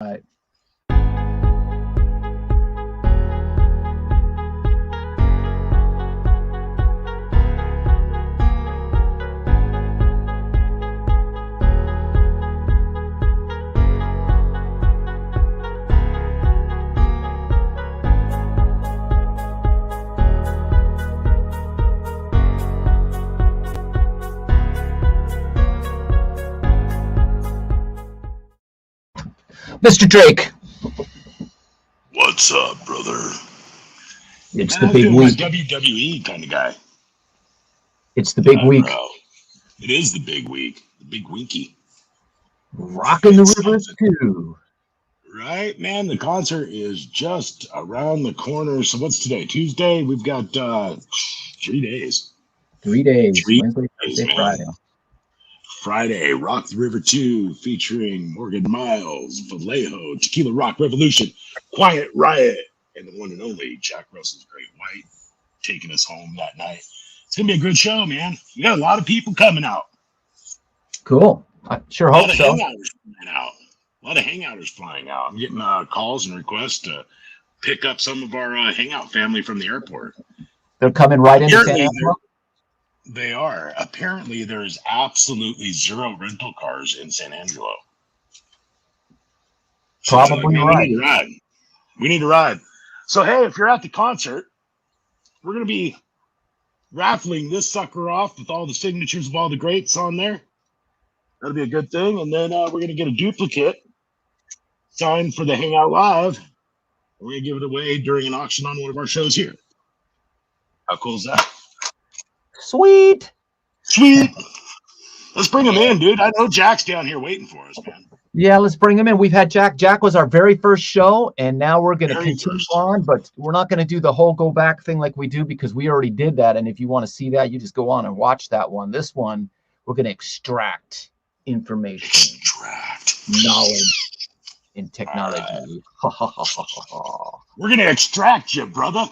Right. Mr. Drake. What's up, brother? It's Man, the big I'm week. WWE kind of guy. It's the big week. Bro. It is the big week. The big winky. Rocking the Rivers too. Right, man. The concert is just around the corner. So what's today? Tuesday? We've got 3 days. 3 days. 3 Wednesday, days, Thursday, man. Friday. Friday, Rock the River 2, featuring Morgan Miles, Vallejo, Tequila Rock Revolution, Quiet Riot, and the one and only Jack Russell's Great White, taking us home that night. It's going to be a good show, man. We got a lot of people coming out. Cool. I sure hope so. A lot of hangouters flying out. I'm getting calls and requests to pick up some of our hangout family from the airport. They're coming right into San Angelo? They are. Apparently, there is absolutely zero rental cars in San Angelo. Probably right. We need to ride. So, hey, if you're at the concert, we're going to be raffling this sucker off with all the signatures of all the greats on there. That'll be a good thing. And then we're going to get a duplicate signed for the Hangout Live. We're going to give it away during an auction on one of our shows here. How cool is that? Sweet. Let's bring him in, dude. I know Jack's down here waiting for us, man. Yeah, let's bring him in. We've had Jack. Jack was our very first show, and now we're going to continue on, but we're not going to do the whole go back thing like we do because we already did that. And if you want to see that, you just go on and watch that one. This one, we're going to extract information, knowledge, and technology. We're going to extract you, brother.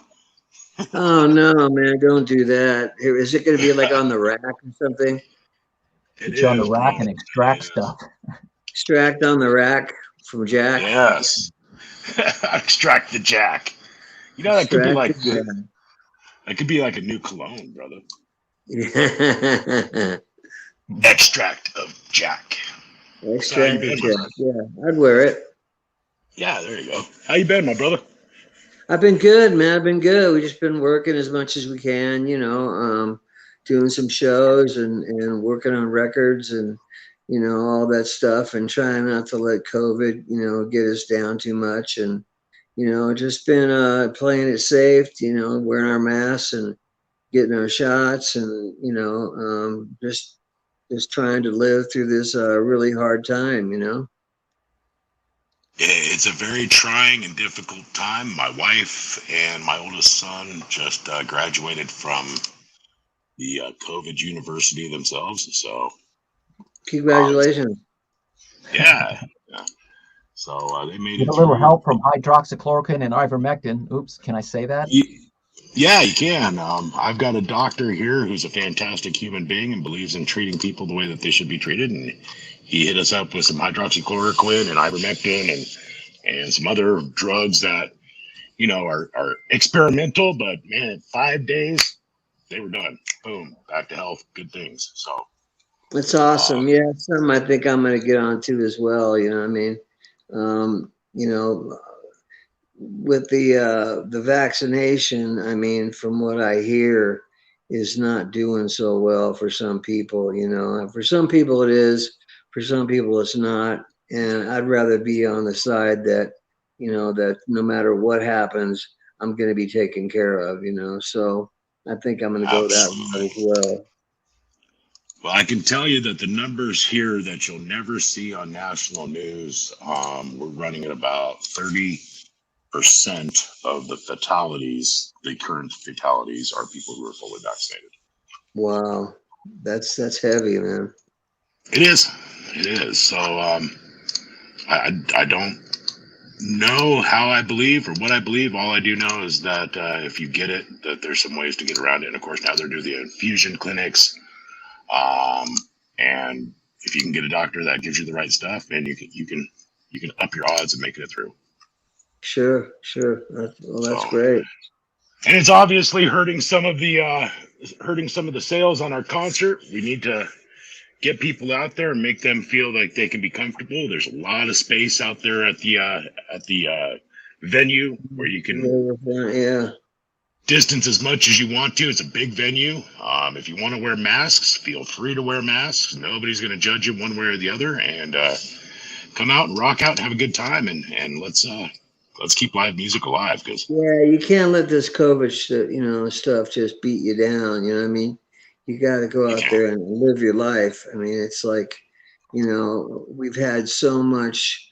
Oh, no, man, don't do that. Is it going to be like on the rack or something? Get you on the rack and extract stuff. Extract on the rack from Jack? Yes. Extract the Jack. You know, that could be like that could be like a new cologne, brother. Extract of Jack. Extract of Jack. Yeah, I'd wear it. Yeah, there you go. How you been, my brother? I've been good, man. I've been good. We've just been working as much as we can, doing some shows and working on records and, all that stuff and trying not to let COVID, get us down too much. And, just been playing it safe, wearing our masks and getting our shots and, just trying to live through this really hard time, It's a very trying and difficult time. My wife and my oldest son just graduated from the COVID university themselves. So, congratulations. Yeah. So they made it. A little help from hydroxychloroquine and ivermectin. Oops, can I say that? Yeah, you can. I've got a doctor here who's a fantastic human being and believes in treating people the way that they should be treated. And he hit us up with some hydroxychloroquine and ivermectin and some other drugs that, are experimental. But, man, in 5 days, they were done. Boom, back to health, good things. So that's awesome. Yeah, it's something I think I'm going to get onto as well. With the vaccination, from what I hear, is not doing so well for some people. For some people it is, for some people it's not. And I'd rather be on the side that, that no matter what happens, I'm going to be taken care of. So I think I'm going to go that route as well. Well, I can tell you that the numbers here that you'll never see on national news, we're running at about 30% of the fatalities, the current fatalities, are people who are fully vaccinated. Wow, that's heavy, man. It is. So I don't know how I believe or what I believe. All I do know is that if you get it, that there's some ways to get around it. And of course, now they're doing the infusion clinics. And if you can get a doctor that gives you the right stuff, and you can you can up your odds of making it through. Sure. That's great. And it's obviously hurting some of the sales on our concert. We need to get people out there and make them feel like they can be comfortable. There's a lot of space out there at the venue where you can distance as much as you want to. It's a big venue. If you want to wear masks, feel free to wear masks. Nobody's going to judge you one way or the other. And come out and rock out and have a good time. And let's keep live music alive. Cause you can't let this COVID stuff just beat you down. You know what I mean? You got to go out there and live your life. I mean, it's like, we've had so much,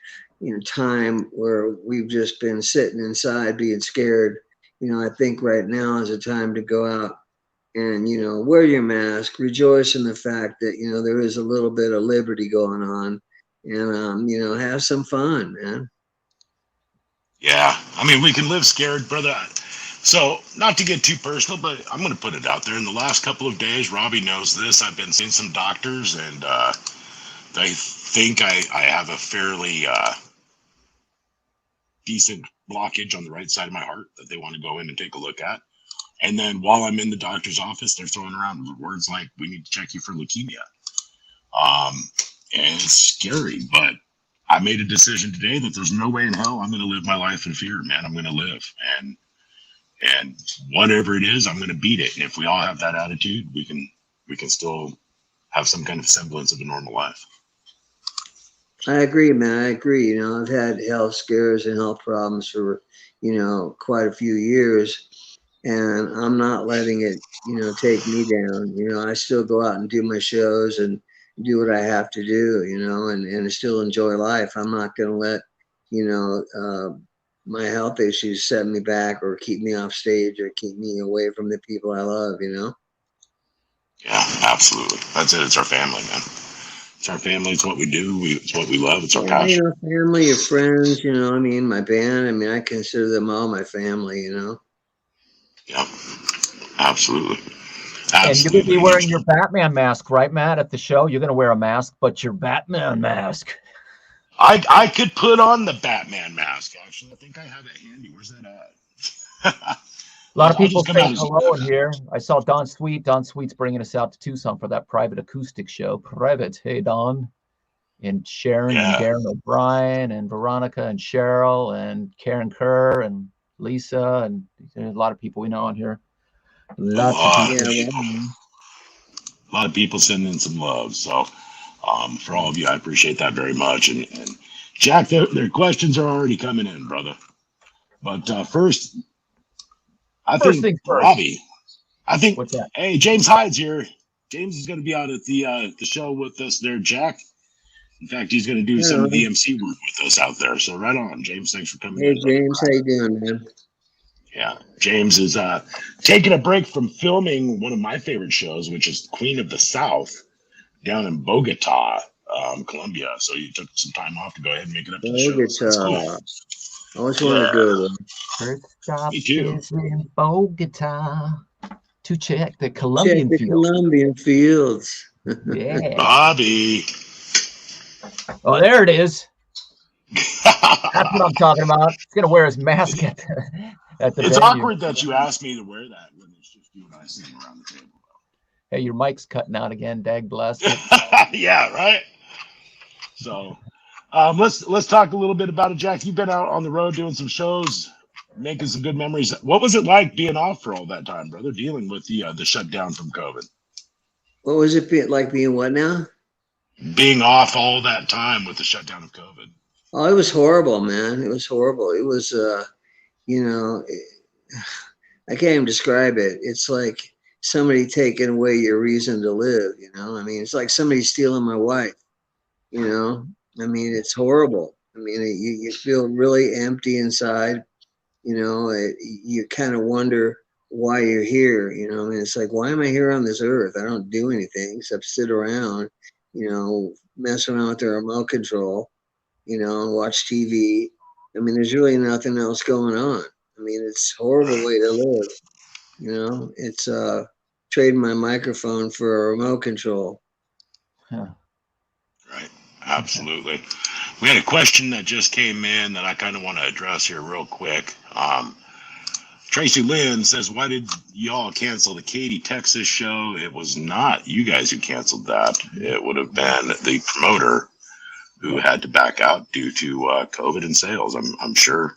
time where we've just been sitting inside being scared. I think right now is a time to go out and, wear your mask, rejoice in the fact that, there is a little bit of liberty going on, and, have some fun, man. Yeah. I mean, we can live scared, brother. So not to get too personal, but I'm going to put it out there. In the last couple of days, Robby knows this. I've been seeing some doctors, and they think I have a fairly decent blockage on the right side of my heart that they want to go in and take a look at. And then while I'm in the doctor's office, they're throwing around words like, we need to check you for leukemia. And it's scary, but I made a decision today that there's no way in hell I'm going to live my life in fear, man. I'm going to live. And whatever it is, I'm going to beat it. And if we all have that attitude, we can still have some kind of semblance of a normal life. I agree, man. I agree. I've had health scares and health problems for, quite a few years, and I'm not letting it, take me down. I still go out and do my shows and do what I have to do, and still enjoy life. I'm not going to let, my health issues set me back or keep me off stage or keep me away from the people I love, Yeah, absolutely. That's it. It's our family, man. It's our family. It's what we do. It's what we love. It's our passion. Family, your friends, my band. I consider them all my family, Yeah, absolutely. And you're going to be wearing your Batman mask, right, Matt, at the show? You're going to wear a mask, but your Batman mask. I could put on the Batman mask, actually. I think I have it handy. Where's that at? A lot of people say hello in here. I saw Don Sweet. Don Sweet's bringing us out to Tucson for that private acoustic show. Private. Hey, Don. And Sharon and Darren O'Brien and Veronica and Cheryl and Karen Kerr and Lisa. And there's a lot of people we know on here. A lot of people sending some love. So for all of you, I appreciate that very much. And Jack, their questions are already coming in, brother. But first think Robby. I think what's that? Hey, James Hyde's here. James is going to be out at the show with us there, Jack. In fact, he's going to do some of the MC work with us out there. So right on, James. Thanks for coming in. Hey, James, how you doing, man? Yeah, James is taking a break from filming one of my favorite shows, which is Queen of the South, down in Bogota, Colombia. So you took some time off to go ahead and make it up to the show. That's cool. I always want to go. First stop Me too. is in Bogota to check the Colombian fields. Colombian fields. Yeah. Bobby. Oh, there it is. That's what I'm talking about. He's going to wear his mask at the It's venue. awkward that you asked me to wear that when it's just you and I sitting around the table. Hey, your mic's cutting out again. Dag blast it. Yeah, right. So let's talk a little bit about it, Jack. You've been out on the road doing some shows, making some good memories. What was it like being off for all that time, brother, dealing with the shutdown from COVID? What was it like being what now? Being off all that time with the shutdown of COVID. Oh, it was horrible, man. It was horrible. It was, I can't even describe it. It's like somebody taking away your reason to live, it's like somebody stealing my wife, it's horrible. You feel really empty inside, you kind of wonder why you're here, it's like, why am I here on this earth? I don't do anything except sit around, mess around with the remote control, watch TV. There's really nothing else going on. It's a horrible way to live. It's trading my microphone for a remote control. Huh. Right. Absolutely. We had a question that just came in that I kind of want to address here real quick. Tracy Lynn says, why did y'all cancel the Katy, Texas show? It was not you guys who canceled that. It would have been the promoter who had to back out due to COVID and sales. I'm sure.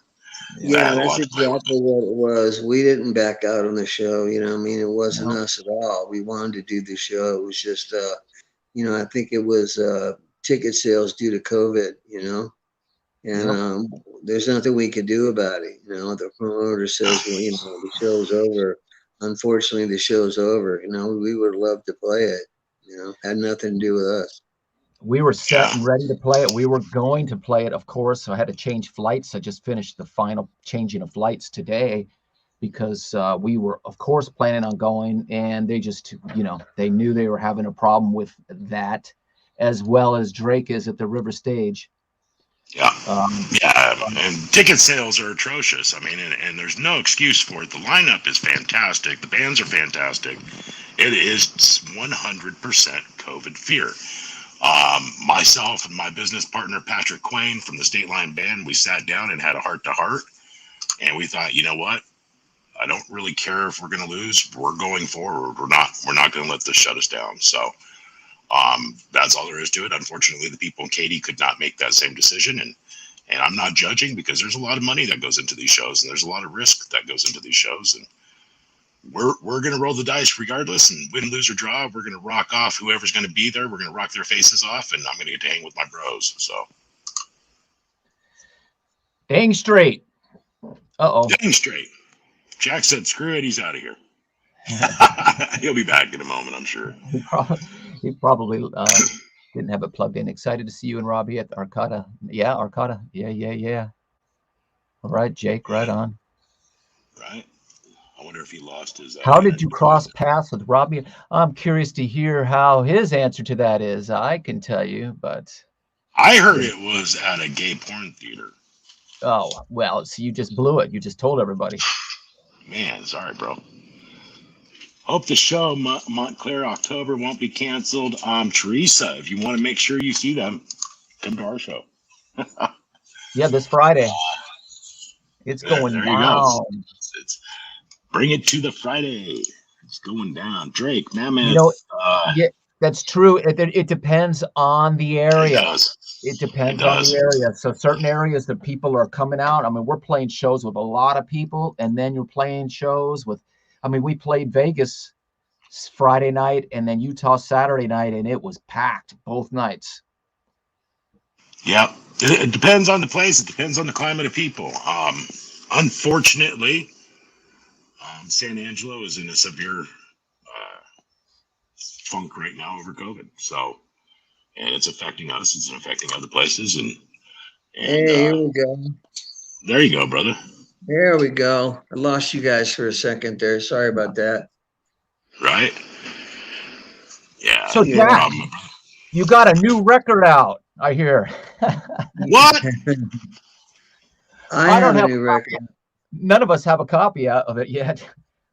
Yeah, that's exactly what it was. We didn't back out on the show. You know, I mean, it wasn't us at all. We wanted to do the show. It was just, you know, I think it was ticket sales due to COVID. You know, and there's nothing we could do about it. You know, the promoter says, well, you know, the show's over. Unfortunately, the show's over. You know, we would love to play it. You know, had nothing to do with us. We were set and ready to play it. We were going to play it, of course. So I had to change flights. I just finished the final changing of flights today because we were, of course, planning on going. And they just, you know, they knew they were having a problem with that, as well as Drake is at the River Stage. Yeah. And ticket sales are atrocious. I mean, and there's no excuse for it. The lineup is fantastic. The bands are fantastic. It is 100% COVID fear. Myself and my business partner, Patrick Quain from the State Line Band, we sat down and had a heart-to-heart. And we thought, you know what? I don't really care if we're going to lose. We're going forward. We're not going to let this shut us down. So that's all there is to it. Unfortunately, the people in Katy could not make that same decision. And I'm not judging because there's a lot of money that goes into these shows and there's a lot of risk that goes into these shows. And we're going to roll the dice regardless, and win, lose, or draw. We're going to rock off whoever's going to be there. We're going to rock their faces off, and I'm going to get to hang with my bros. So, hang straight. Hang straight. Jack said, "Screw it, he's out of here." He'll be back in a moment, I'm sure. He probably didn't have it plugged in. Excited to see you and Robby at Arcata. Yeah, Arcata. Yeah. All right, Jake. Right on. Right. I wonder if he lost his. How did you cross paths with Robby? I'm curious to hear how his answer to that is. I can tell you, but I heard it was at a gay porn theater. Oh, well, so you just blew it. You just told everybody. Man, sorry, bro. Hope the show Montclair October won't be canceled. Teresa, if you want to make sure you see them, come to our show. Yeah, this Friday. It's going down. It's bring it to the Friday. It's going down. Drake, man. You know, yeah, that's true. It depends on the area. It depends on the area. So certain areas that people are coming out. I mean, we're playing shows with a lot of people, and then you're playing shows with. I mean, we played Vegas Friday night and then Utah Saturday night, and it was packed both nights. Yeah, it depends on the place. It depends on the climate of people. Unfortunately, San Angelo is in a severe funk right now over COVID. So, and it's affecting us. It's affecting other places. And hey, here we go. There you go, brother. There we go. I lost you guys for a second there. Sorry about that. Right? Yeah. So, Jack, you got a new record out, I hear. What? I don't have a new record. None of us have a copy of it yet.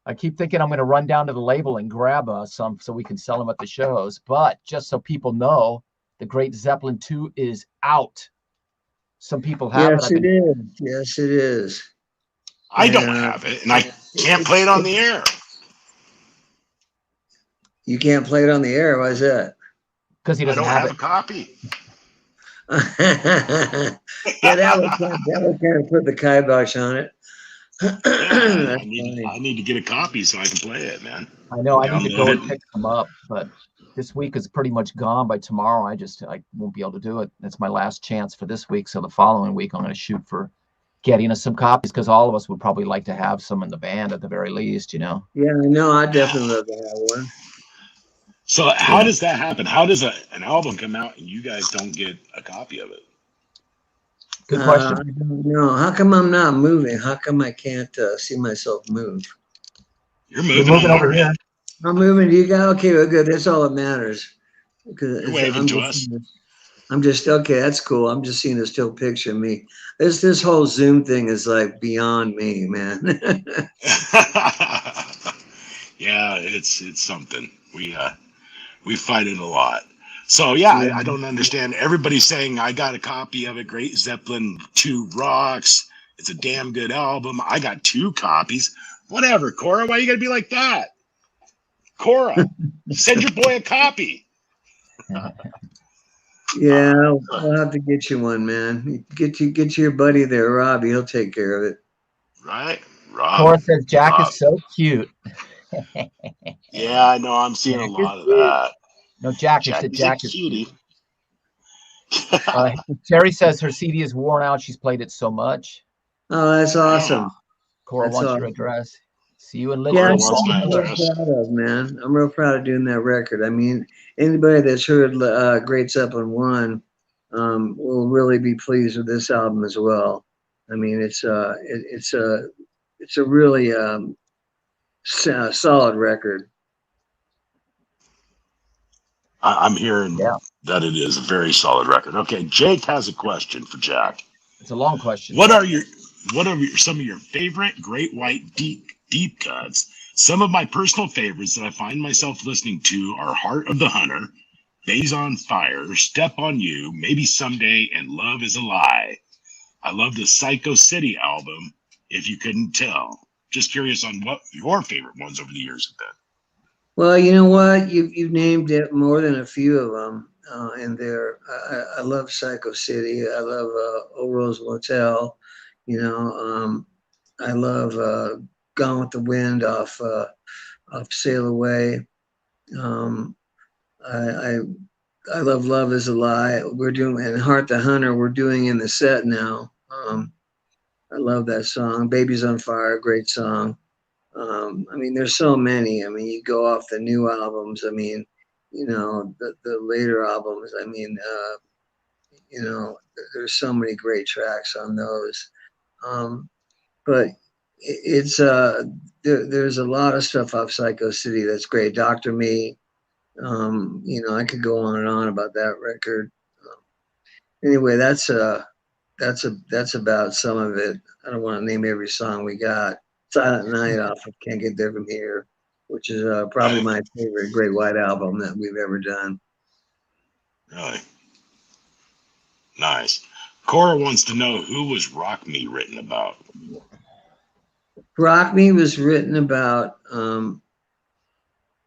I keep thinking I'm going to run down to the label and grab some so we can sell them at the shows. But just so people know, the Great Zeppelin 2 is out. Some people have it. Yes, it is. Yes, it is. I don't have it, and I can't play it on the air. You can't play it on the air. Why is that? Because he doesn't have a copy. Yeah, that would kind of put the kibosh on it. I need to get a copy so I can play it, man. I know. I need to go and pick them up, but this week is pretty much gone. By tomorrow, I won't be able to do it. That's my last chance for this week. So the following week, I'm going to shoot for getting us some copies because all of us would probably like to have some in the band at the very least, you know. Yeah, no, I'd definitely love to have one. So how does that happen? How does an album come out and you guys don't get a copy of it? Good question. I don't know. How come I'm not moving? How come I can't see myself move? You're moving over here. I'm moving. Do you guys? Okay, well, good. That's all that matters. You're waving to us. I'm just okay. That's cool. I'm just seeing a still picture of me. This whole Zoom thing is like beyond me, man. Yeah, it's something. We fight it a lot. So yeah, I don't understand. Everybody's saying I got a copy of it. Great Zeppelin 2 rocks. It's a damn good album. I got 2 copies. Whatever, Cora. Why you gotta be like that? Cora, send your boy a copy. Yeah, I'll have to get you one, man. Get your buddy there, Robby. He'll take care of it. Right, Rob. Cora says Jack is so cute. Yeah, I know. I'm seeing Jack a lot of that. No, Jack. Jack, Said is Jack a cutie. Terry says her CD is worn out. She's played it so much. Oh, that's awesome. Cora That's wants awesome. your address. See you in Yeah, Lichfield. that's what I'm real proud of, man. I'm real proud of doing that record. I mean, anybody that's heard Great Zeppelin 1 will really be pleased with this album as well. I mean, it's a really solid record. I'm hearing that it is a very solid record. Okay, Jake has a question for Jack. It's a long question. What are some of your favorite Great White deep cuts? Some of my personal favorites that I find myself listening to are Heart of the Hunter, Days on Fire, Step on You, Maybe Someday, and Love is a Lie. I love the Psycho City album, if you couldn't tell. Just curious on what your favorite ones over the years have been. Well, you know what? You've named it more than a few of them in there. I love Psycho City. I love Old Rose Motel. You know, I love Gone with the Wind off Sail Away. I love Love is a Lie. We're doing, and Heart the Hunter, we're doing in the set now. I love that song. Baby's on Fire, great song. I mean, there's so many. I mean, you go off the new albums. I mean, you know, the later albums. I mean, you know, there's so many great tracks on those. But it's there's a lot of stuff off Psycho City that's great. Dr. Me. You know, I could go on and on about that record. Anyway, that's about some of it. I don't want to name every song we got. Silent Night off of Can't Get There From Here, which is probably my favorite Great White album that we've ever done. Really? Nice. Cora wants to know, who was Rock Me written about? Rock Me was written about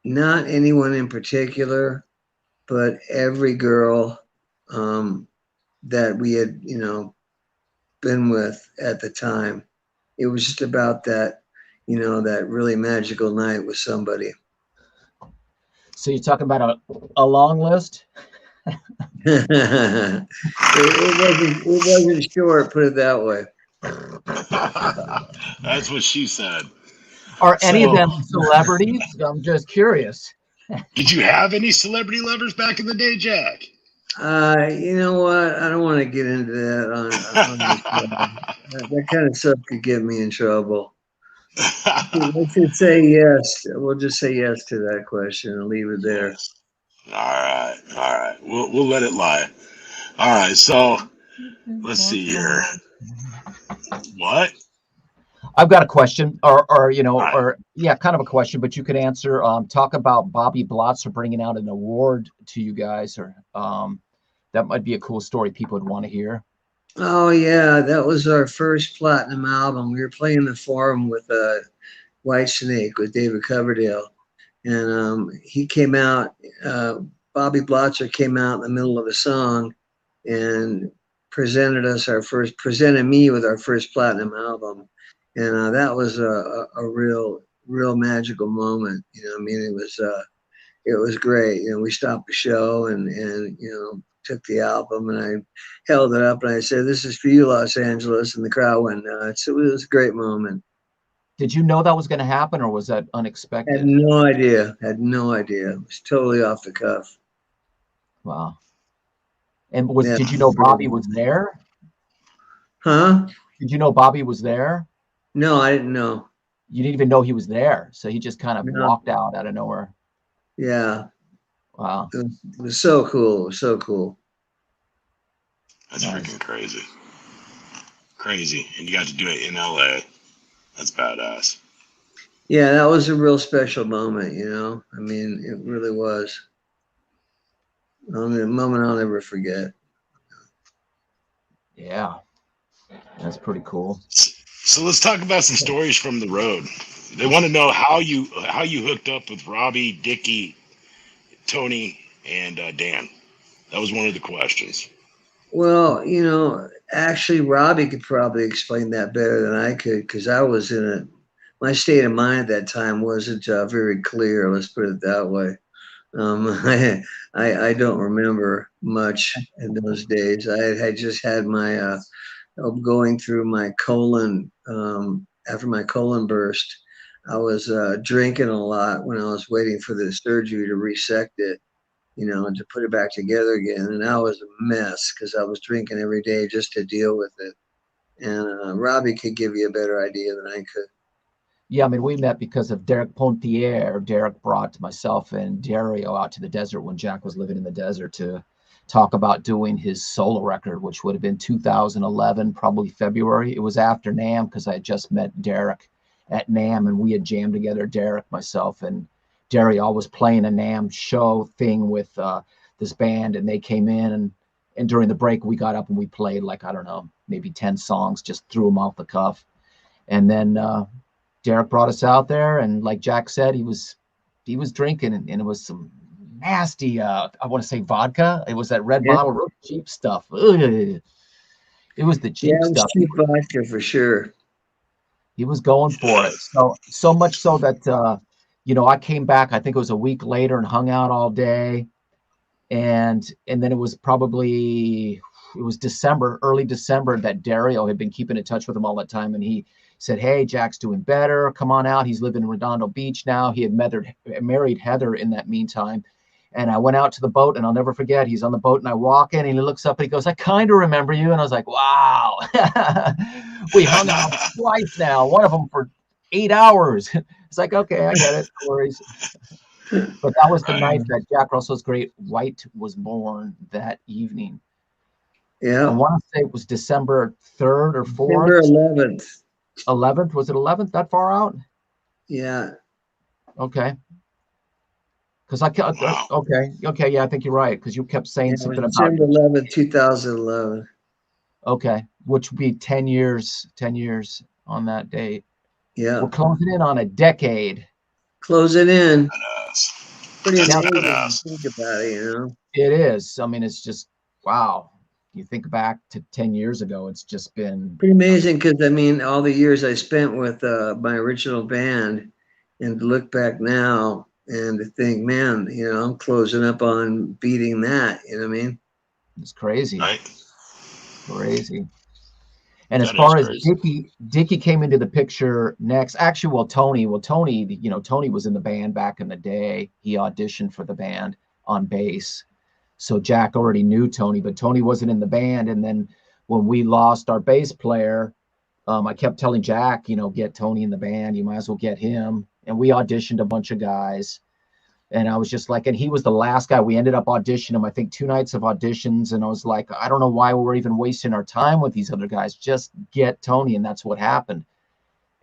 not anyone in particular, but every girl that we had, you know, been with at the time. It was just about that, you know, that really magical night with somebody. So you're talking about a long list? it wasn't short, put it that way. That's what she said. Are any of them celebrities? I'm just curious. Did you have any celebrity lovers back in the day, Jack? You know what? I don't want to get into that on that kind of stuff could get me in trouble. Let's just say yes. We'll just say yes to that question and leave it there. Yes. All right. We'll let it lie. All right. So let's see here. What? I've got a question, or you know, or yeah, kind of a question, but you could answer. Talk about Bobby Blotzer bringing out an award to you guys, or that might be a cool story people would want to hear. Oh yeah, that was our first platinum album. We were playing the Forum with White Snake with David Coverdale, and he came out. Bobby Blotzer came out in the middle of a song and presented me with our first platinum album, and that was a real magical moment. You know, I mean, it was great. You know, we stopped the show and you know, took the album and I held it up and I said, "This is for you, Los Angeles," and the crowd went nuts. It was a great moment. Did you know that was going to happen, or was that unexpected? Had no idea. It was totally off the cuff. Wow. And did you know Bobby was there? Huh? Did you know Bobby was there? No, I didn't know. You didn't even know he was there, so he just kind of walked out of nowhere. Yeah. Wow. It was so cool. It was so cool. That's freaking crazy. Crazy. And you got to do it in LA. That's badass. Yeah, that was a real special moment, you know. I mean, it really was. A moment I'll never forget. Yeah, that's pretty cool. So let's talk about some stories from the road. They want to know how you hooked up with Robby, Dickie, Tony, and Dan. That was one of the questions. Well, actually, Robby could probably explain that better than I could because I was my state of mind at that time wasn't very clear. Let's put it that way. I don't remember much in those days. I had just had my going through my colon after my colon burst. I was drinking a lot when I was waiting for the surgery to resect it, and to put it back together again. And I was a mess because I was drinking every day just to deal with it. And Robby could give you a better idea than I could. Yeah, I mean, we met because of Derek Pontier. Derek brought myself and Dario out to the desert when Jack was living in the desert to talk about doing his solo record, which would have been 2011, probably February. It was after NAMM because I had just met Derek at NAMM and we had jammed together, Derek, myself, and Dario was playing a NAMM show thing with this band, and they came in and during the break we got up and we played like, I don't know, maybe 10 songs, just threw them off the cuff. And then Derek brought us out there, and like Jack said, he was drinking, and it was some nasty, I want to say vodka. It was that red bottle, real cheap stuff. Ugh. It was the cheap stuff. Cheap vodka for sure. He was going for it. So much so that I came back, I think it was a week later, and hung out all day. And then it was December, early December, that Dario had been keeping in touch with him all that time, and he said, "Hey, Jack's doing better. Come on out." He's living in Redondo Beach now. He had married Heather in that meantime. And I went out to the boat, and I'll never forget, he's on the boat, and I walk in, and he looks up, and he goes, "I kind of remember you." And I was like, wow. We hung out twice now, one of them for 8 hours. It's like, okay, I get it. No worries. But that was the night that Jack Russell's Great White was born that evening. Yeah. I want to say it was December 3rd or 4th. December 11th. 11th? Was it 11th? That far out? Yeah. Okay. Because okay, yeah, I think you're right. Because you kept saying something about December 11th, 2011. Okay, which would be 10 years on that date. Yeah. We're closing in on a decade. Closing in. Pretty That's amazing badass. to think about it, It is. I mean, it's just, wow. You think back to 10 years ago, it's just been pretty amazing because, I mean, all the years I spent with my original band, and to look back now and to think, man, I'm closing up on beating that, you know what I mean? It's crazy. Right. Crazy. And as far as Dickie came into the picture next, actually, Tony, Tony was in the band back in the day. He auditioned for the band on bass. So Jack already knew Tony, but Tony wasn't in the band. And then when we lost our bass player, I kept telling Jack, get Tony in the band. You might as well get him. And we auditioned a bunch of guys. And I was just like, and he was the last guy. We ended up auditioning him, I think 2 nights of auditions. And I was like, I don't know why we're even wasting our time with these other guys. Just get Tony. And that's what happened.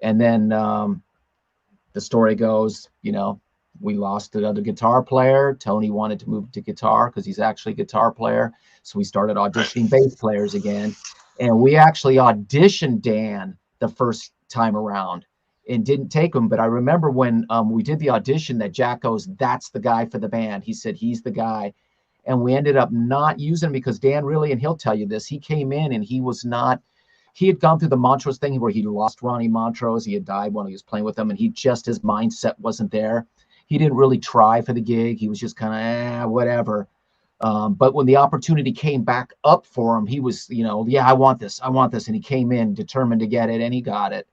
And then the story goes, we lost another guitar player. Tony wanted to move to guitar because he's actually a guitar player. So we started auditioning bass players again. And we actually auditioned Dan the first time around and didn't take him. But I remember when we did the audition that Jack goes, "That's the guy for the band." He said, "He's the guy." And we ended up not using him because Dan really, and he'll tell you this, he came in and he had gone through the Montrose thing where he lost Ronnie Montrose. He had died when he was playing with them, and his mindset wasn't there. He didn't really try for the gig. He was just kind of whatever. But when the opportunity came back up for him, he was, yeah, I want this. And he came in determined to get it, and he got it.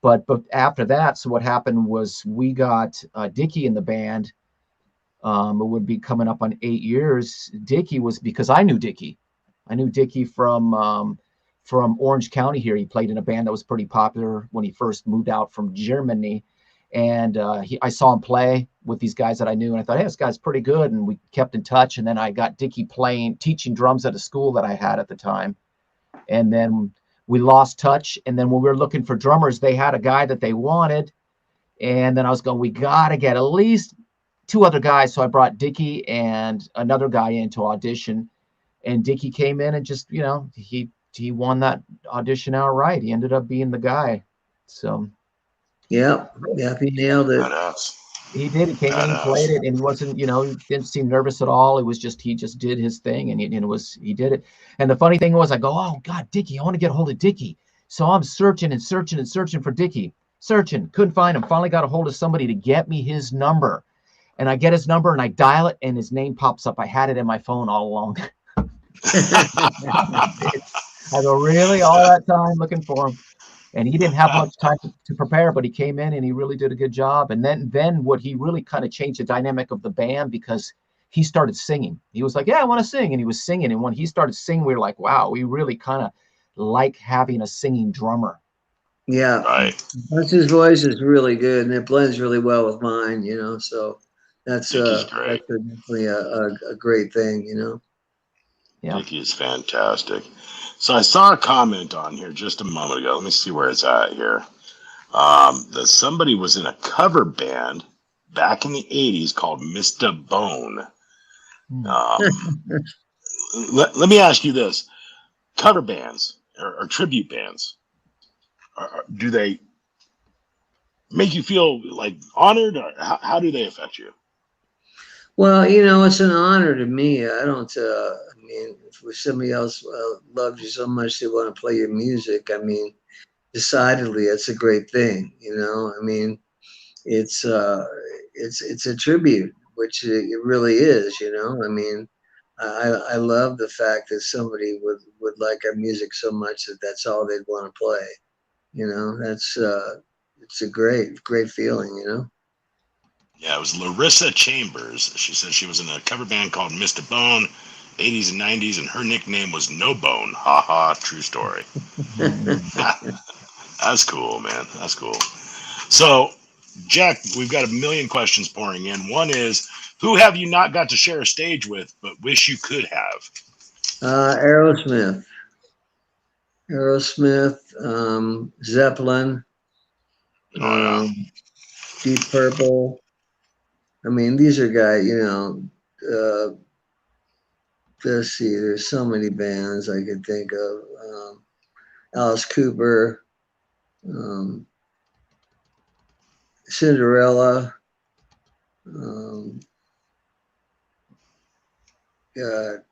But after that, so what happened was we got Dickie in the band. It would be coming up on 8 years. Dickie was, because I knew Dickie. I knew Dickie from Orange County here. He played in a band that was pretty popular when he first moved out from Germany. And I saw him play with these guys that I knew, and I thought, hey, this guy's pretty good. And we kept in touch. And then I got Dickie teaching drums at a school that I had at the time. And then we lost touch. And then when we were looking for drummers, they had a guy that they wanted. And then I was going, we got to get at least two other guys. So I brought Dickie and another guy in to audition, and Dickie came in and just, you know, he won that audition outright. He ended up being the guy. So Yeah, he nailed it. Badass. he did. He came in, he played it, and he wasn't, you know, he didn't seem nervous at all. It was just, he just did his thing, and he did it. And the funny thing was, I go, oh God, Dickie, I want to get a hold of Dickie. So I'm searching and searching and searching for Dickie, searching, couldn't find him. Finally got a hold of somebody to get me his number, and I get his number and I dial it, and his name pops up. I had it in my phone all along. I go, really, all that time looking for him. And he didn't have much time to prepare, but he came in and he really did a good job. And then what he really kind of changed the dynamic of the band, because he started singing. He was like, yeah, I want to sing. And he was singing. And when he started singing, we were like, wow, we really kind of like having a singing drummer. Yeah. Right. Plus his voice is really good, and it blends really well with mine, you know, so that's definitely a great thing, you know. Yeah. Dickie is fantastic. So I saw a comment on here just a moment ago. Let me see where it's at here. That somebody was in a cover band back in the 80s called Mr. Bone. Let me ask you this. Cover bands or tribute bands, do they make you feel like honored, or how do they affect you? Well, you know, it's an honor to me. I don't, I mean, if somebody else loves you so much they want to play your music, I mean, decidedly, it's a great thing, you know. I mean, it's a tribute, which it really is, you know. I mean, I love the fact that somebody would like our music so much that that's all they'd want to play, you know. That's it's a great feeling, you know. Yeah, it was Larissa Chambers. She said she was in a cover band called Mr. Bone, 80s and 90s, and her nickname was No Bone. Ha ha, true story. That's cool, man. That's cool. So, Jack, we've got a million questions pouring in. One is, who have you not got to share a stage with but wish you could have? Aerosmith, Zeppelin, Oh, yeah. Deep Purple. I mean, these are guys, you know. Let's see, there's so many bands I could think of. Alice Cooper, Cinderella. God,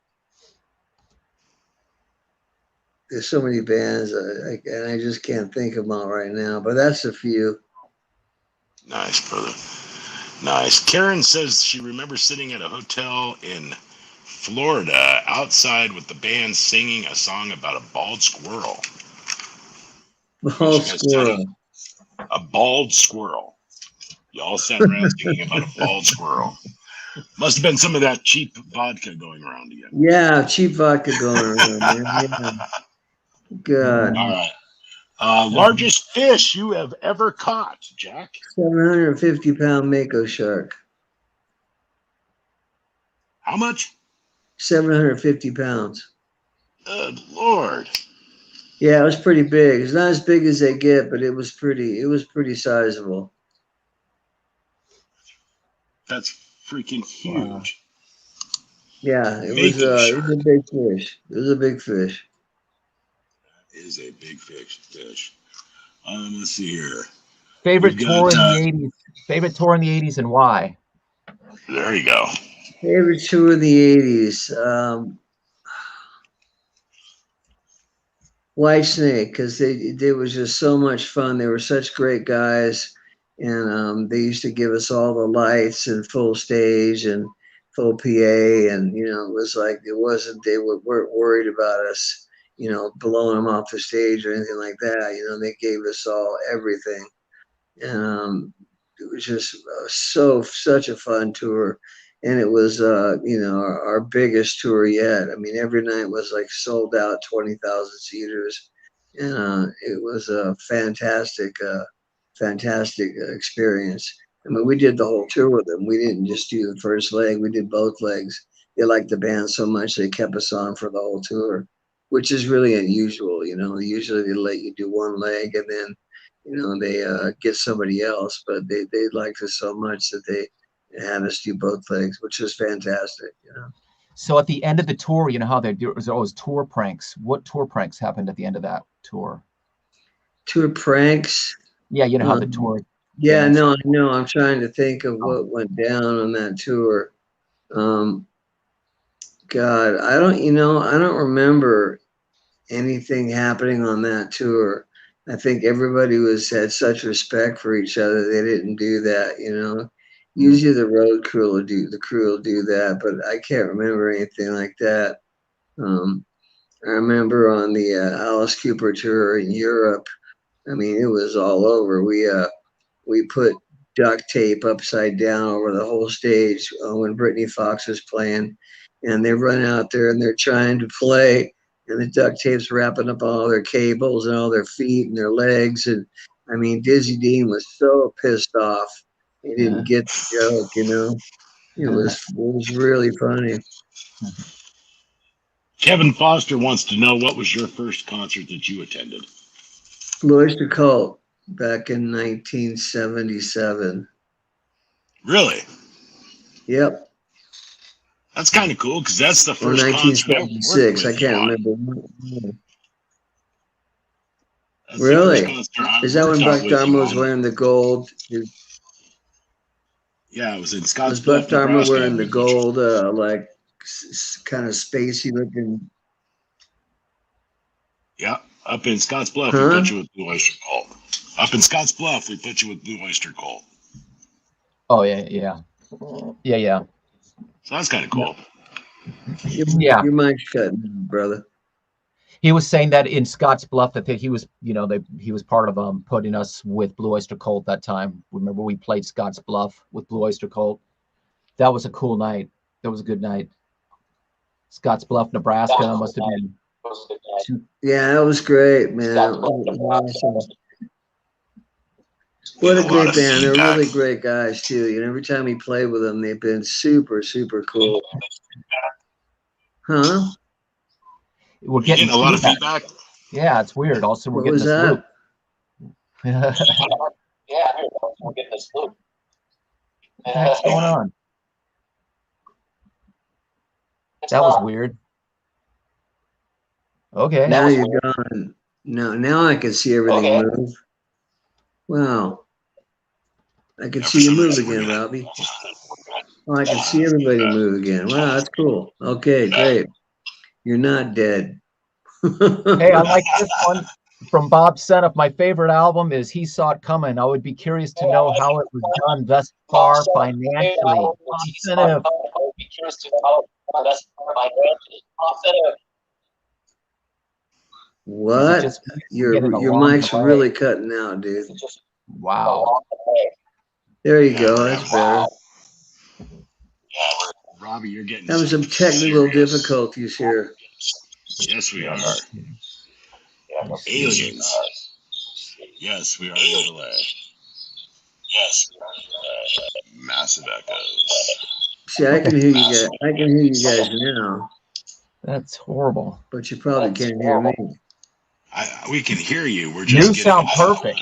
there's so many bands, and I just can't think of them all right now. But that's a few. Nice, brother. Nice. Karen says she remembers sitting at a hotel in Florida outside with the band singing a song about a bald squirrel. Bald squirrel. A bald squirrel. Y'all sat around singing about a bald squirrel. Must have been some of that cheap vodka going around again. Yeah, cheap vodka going around, man. Yeah. God. All right. Largest fish you have ever caught, Jack? 750-pound mako shark. How much? 750 pounds. Good Lord. Yeah, it was pretty big. It's not as big as they get, but it was pretty sizable. That's freaking huge. Wow. Yeah, it was a big fish. It was a big fish. It is a big fish. Let's see here. Favorite tour in the 80s. Favorite tour in the 80s and why? There you go. Favorite tour in the 80s. Whitesnake, because they was just so much fun. They were such great guys, and they used to give us all the lights and full stage and full PA, and you know, it was like they weren't worried about us, you know, blowing them off the stage or anything like that. You know, they gave us all everything, and it was just such a fun tour. And it was, you know, our biggest tour yet. I mean, every night was like sold out, 20,000 seaters, and it was a fantastic experience. I mean, we did the whole tour with them. We didn't just do the first leg; we did both legs. They liked the band so much they kept us on for the whole tour, which is really unusual. You know, usually they let you do one leg and then, you know, they get somebody else. But they liked us so much that had us do both legs, which was fantastic. You know. So at the end of the tour, you know how there's always tour pranks. What tour pranks happened at the end of that tour? Tour pranks. Yeah, you know how the tour. Yeah, bands- no, I know. I'm trying to think of what went down on that tour. God, I don't remember anything happening on that tour. I think everybody had such respect for each other. They didn't do that, you know. Usually the road crew will do that, but I can't remember anything like that. I remember on the Alice Cooper tour in Europe. I mean, it was all over. We put duct tape upside down over the whole stage when Brittany Fox was playing, and they run out there and they're trying to play, and the duct tape's wrapping up all their cables and all their feet and their legs. And I mean, Dizzy Dean was so pissed off. He didn't get the joke, you know. It was really funny. Kevin Foster wants to know, what was your first concert that you attended? Oyster Cult back in 1977. Really? Yep. That's kind of cool, because that's the Or first concert I worked 1976. I with can't you on. remember. That's the Really? first concert I Is that when worked Buck on with you Dharma was on. wearing the gold? Yeah, it was in Was Scottsbluff, Buck Dharma Nebraska. wearing the gold, like kind of spacey looking? Yeah, up in Scottsbluff, Huh? we put you with Blue Oyster Cult. Up in Scottsbluff, we put you with Blue Oyster Cult. Oh yeah. So that's kind of cool. Yeah. Your mic's cutting, brother. He was saying that in Scottsbluff that he was, he was part of putting us with Blue Oyster Cult that time. Remember we played Scottsbluff with Blue Oyster Cult? That was a cool night. That was a good night. Scottsbluff, Nebraska must have been. Yeah, that was great, man. Awesome. What a great band. They're really great guys too. You know, every time we play with them, they've been super, super cool. Huh? We're getting a lot of feedback. Yeah, it's weird. Also, we're getting this loop. Yeah, we're getting this loop. What the heck's going on? That was weird. Okay. Now you're gone. Now I can see everything move. Wow. I can see you move again, Robby. Oh, I can see everybody move again. Wow, that's cool. Okay, great. You're not dead. Hey, I like this one from Bob Senup. My favorite album is He Saw It Coming. I would be curious to know how it was done thus far financially. Bob Senup. I would be curious to know how thus far financially. Bob Senup. What? Your mic's really cutting out, dude. Wow. There you go. That's better. Robby, you're getting having some technical difficulties here. Yes, we are. Aliens. Yes, we are in delay. Yes, we are in delay. Massive echoes. See, I can hear you guys. I can hear you guys now. That's horrible. But you probably can't hear me. We can hear you. We're just. You sound perfect.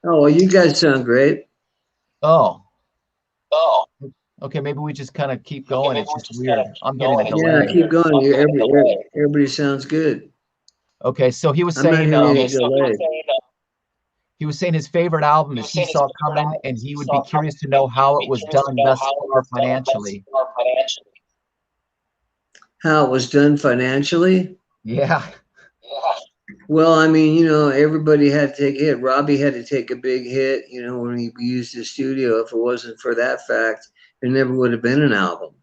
Oh, well, you guys sound great. Oh. Okay, maybe we just kind of keep going. It's just weird. I'm getting a delay. Yeah, keep going. Everybody sounds good. Okay, so he was saying he was saying his favorite album is He Saw It Coming, and he would be curious to know how it was done thus far financially. How it was done financially? Yeah. Well, I mean, everybody had to take a hit. Robby had to take a big hit, when he used his studio. If it wasn't for that fact, there never would have been an album.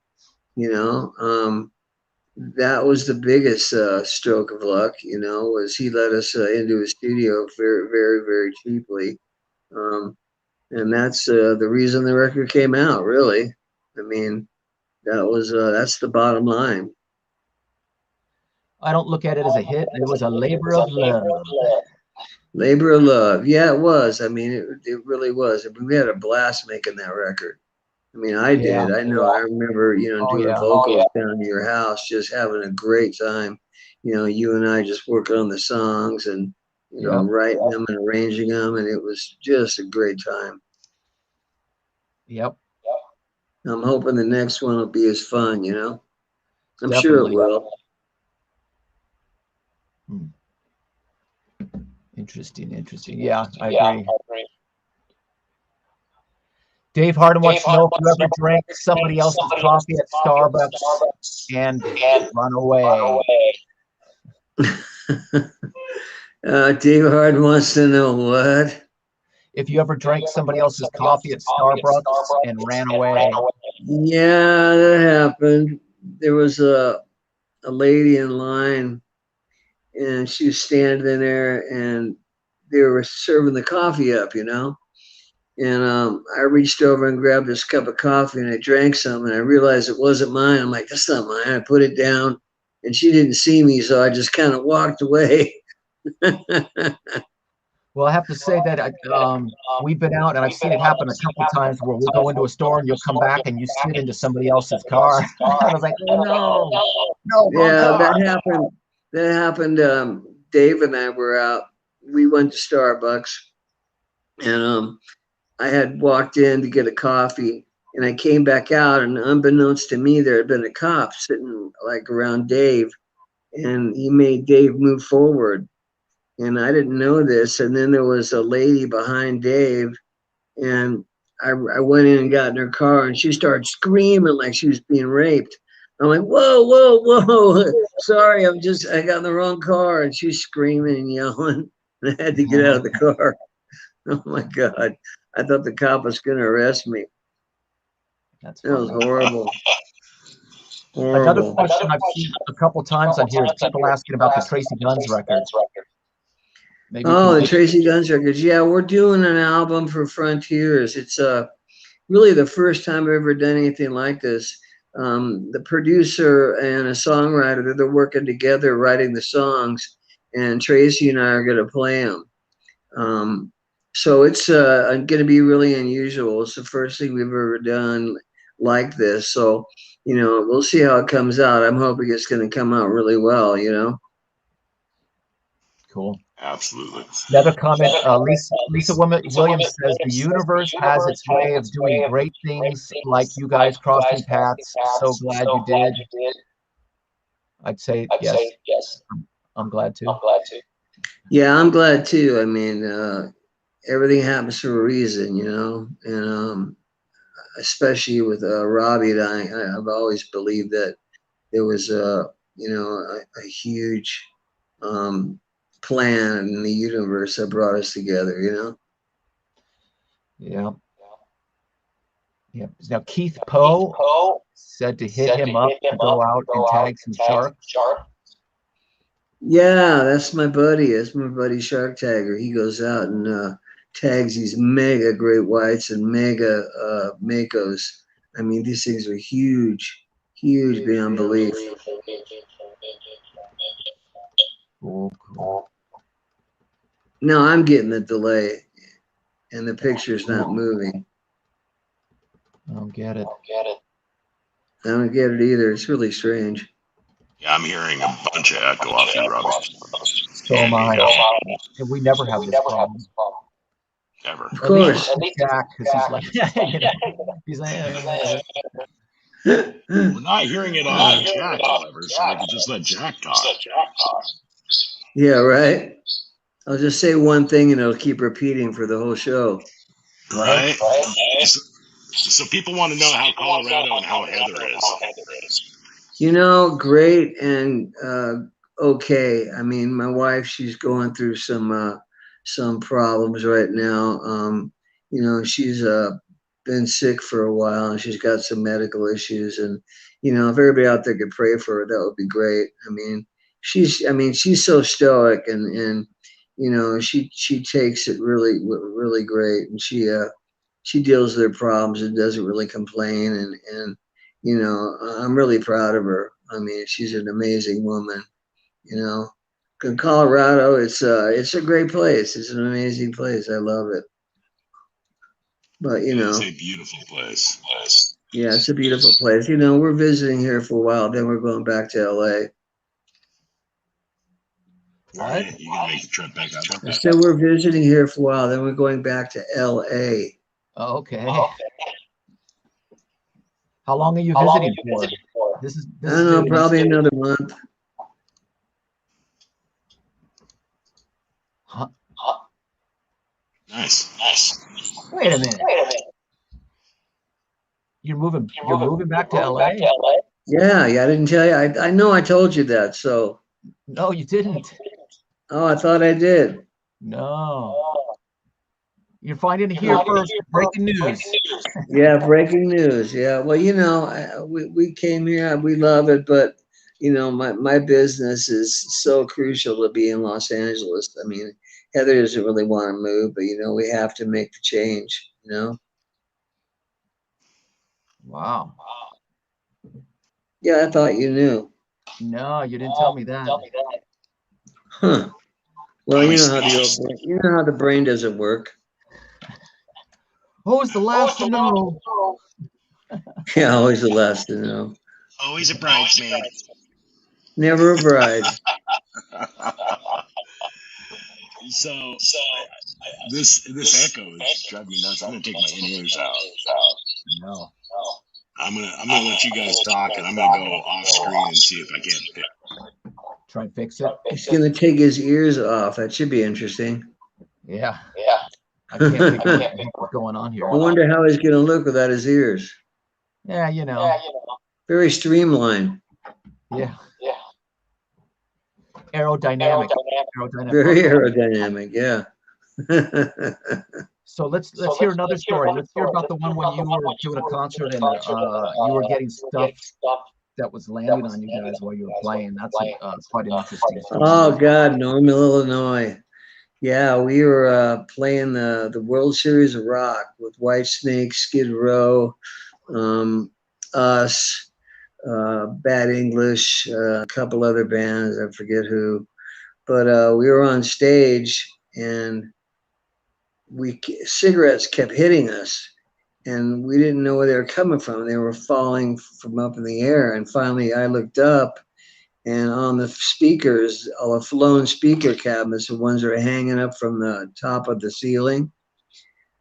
That was the biggest stroke of luck, was he let us into his studio very, very, very cheaply. And that's the reason the record came out, really. I mean, that's the bottom line. I don't look at it as a hit. It was a labor of love. Labor of love. Yeah, it was. I mean, it really was. I mean, we had a blast making that record. I mean, I did. I know. I remember, doing vocals down to your house, just having a great time. You and I just working on the songs and, writing them and arranging them. And it was just a great time. Yep. I'm hoping the next one will be as fun, you know. I'm sure it Definitely. will. Interesting. Yeah, I agree. Dave Harden wants to know if you ever drank somebody else's coffee at Starbucks and run away. Dave Hard wants to know what? If you ever drank somebody else's coffee at Starbucks and ran away. Yeah, that happened. There was a lady in line, and she was standing there, and they were serving the coffee up, you know. And I reached over and grabbed this cup of coffee, and I drank some, and I realized it wasn't mine. I'm like, that's not mine. I put it down, and she didn't see me, so I just kind of walked away. Well, I have to say that we've been out and I've seen it happen a couple times where we'll go into a store and you'll come back and you sit into somebody else's car. I was like, oh no, wrong Yeah, car. that happened. That happened. Dave and I were out. We went to Starbucks, and I had walked in to get a coffee, and I came back out, and unbeknownst to me, there had been a cop sitting like around Dave, and he made Dave move forward, and I didn't know this. And then there was a lady behind Dave, and I went in and got in her car, and she started screaming like she was being raped. I'm like, whoa, whoa, whoa. Sorry, I got in the wrong car. And she's screaming and yelling. And I had to get out of the car. Oh my God. I thought the cop was going to arrest me. That's That was funny. horrible. Another Horrible. question I've seen a couple times on here is people asking about the Tracy Guns record. Maybe you Oh, can the Tracy Guns records. Yeah, we're doing an album for Frontiers. It's really the first time I've ever done anything like this. The producer and a songwriter, they're working together writing the songs, and Tracy and I are going to play them. So it's going to be really unusual. It's the first thing we've ever done like this. So, you know, we'll see how it comes out. I'm hoping it's going to come out really well, you know. Cool. Absolutely. Another comment, Lisa Williams says, the universe has its way of doing great things like you guys crossing paths. So glad you did. I'd say yes. I'm glad too. Yeah, I'm glad too. I mean, everything happens for a reason, you know, and especially with Robby and I've always believed that there was you know, a huge plan in the universe that brought us together, you know. Yeah. Yeah. Now Keith Poe said to hit him up to go out and tag some sharks. Yeah, that's my buddy. That's my buddy Shark Tagger. He goes out and tags these mega great whites and mega makos. I mean, these things are huge, huge beyond belief. Cool. No, I'm getting the delay, and the picture's not moving. I don't get it. I don't get it either. It's really strange. Yeah, I'm hearing a bunch of echo off you, Robby. So am I. And we never have this problem. Ever. Of course. At least Jack, because he's like, you know, he's like, We're not hearing it on Jack, however, so we can just let Jack talk. Yeah, right. I'll just say one thing and it'll keep repeating for the whole show. Right? So people want to know how Colorado and how Heather is. You know, great and okay. I mean, my wife, she's going through some problems right now. You know, she's been sick for a while and she's got some medical issues. And, you know, if everybody out there could pray for her, that would be great. I mean, she's so stoic and you know, she takes it really great, and she deals with her problems and doesn't really complain. And you know, I'm really proud of her. I mean, she's an amazing woman. You know, in Colorado, it's a great place. It's an amazing place. I love it. But you know, it's a beautiful place. Yeah, it's a beautiful place. You know, we're visiting here for a while, then we're going back to LA. What? You gonna make the trip back up? I said we're visiting here for a while, then we're going back to LA. okay. How long are you visiting for? This I don't know, probably another month. Huh? Nice. Wait a minute. You're moving back to LA? Yeah, I didn't tell you. I know I told you that. So. No, you didn't. Oh, I thought I did. No. You're finding it here first. Breaking news. Yeah, breaking news. Yeah. Well, we came here. We love it, but my business is so crucial to be in Los Angeles. I mean, Heather doesn't really want to move, but we have to make the change. Wow. Yeah, I thought you knew. No, you didn't tell me that. Huh. Well, Nice. you know how the brain doesn't work. Who's the last to know? Yeah, always the last to know. Always a bridesmaid. Never a bride. So this echo is driving me nuts. I'm gonna take my in-ears out. No. I'm gonna let you guys talk, and I'm gonna go off screen and see if I can fix. Try and fix it. He's gonna take his ears off. That should be interesting. Yeah. I can't figure out what's going on here. I wonder how he's gonna look without his ears. Yeah, Very streamlined. Yeah. Aerodynamic. Very aerodynamic. Yeah. So let's hear another story. Let's hear about the one when you were doing a concert and you were getting stuff that was landing on you guys while you were playing. That's quite an interesting story. Oh God, Normal, Illinois. Yeah, we were playing the World Series of Rock with Whitesnake, Skid Row, us, Bad English, a couple other bands, I forget who. But we were on stage and cigarettes kept hitting us, and we didn't know where they were coming from. They were falling from up in the air, and finally I looked up, and on the speakers, all the lone speaker cabinets, the ones that are hanging up from the top of the ceiling,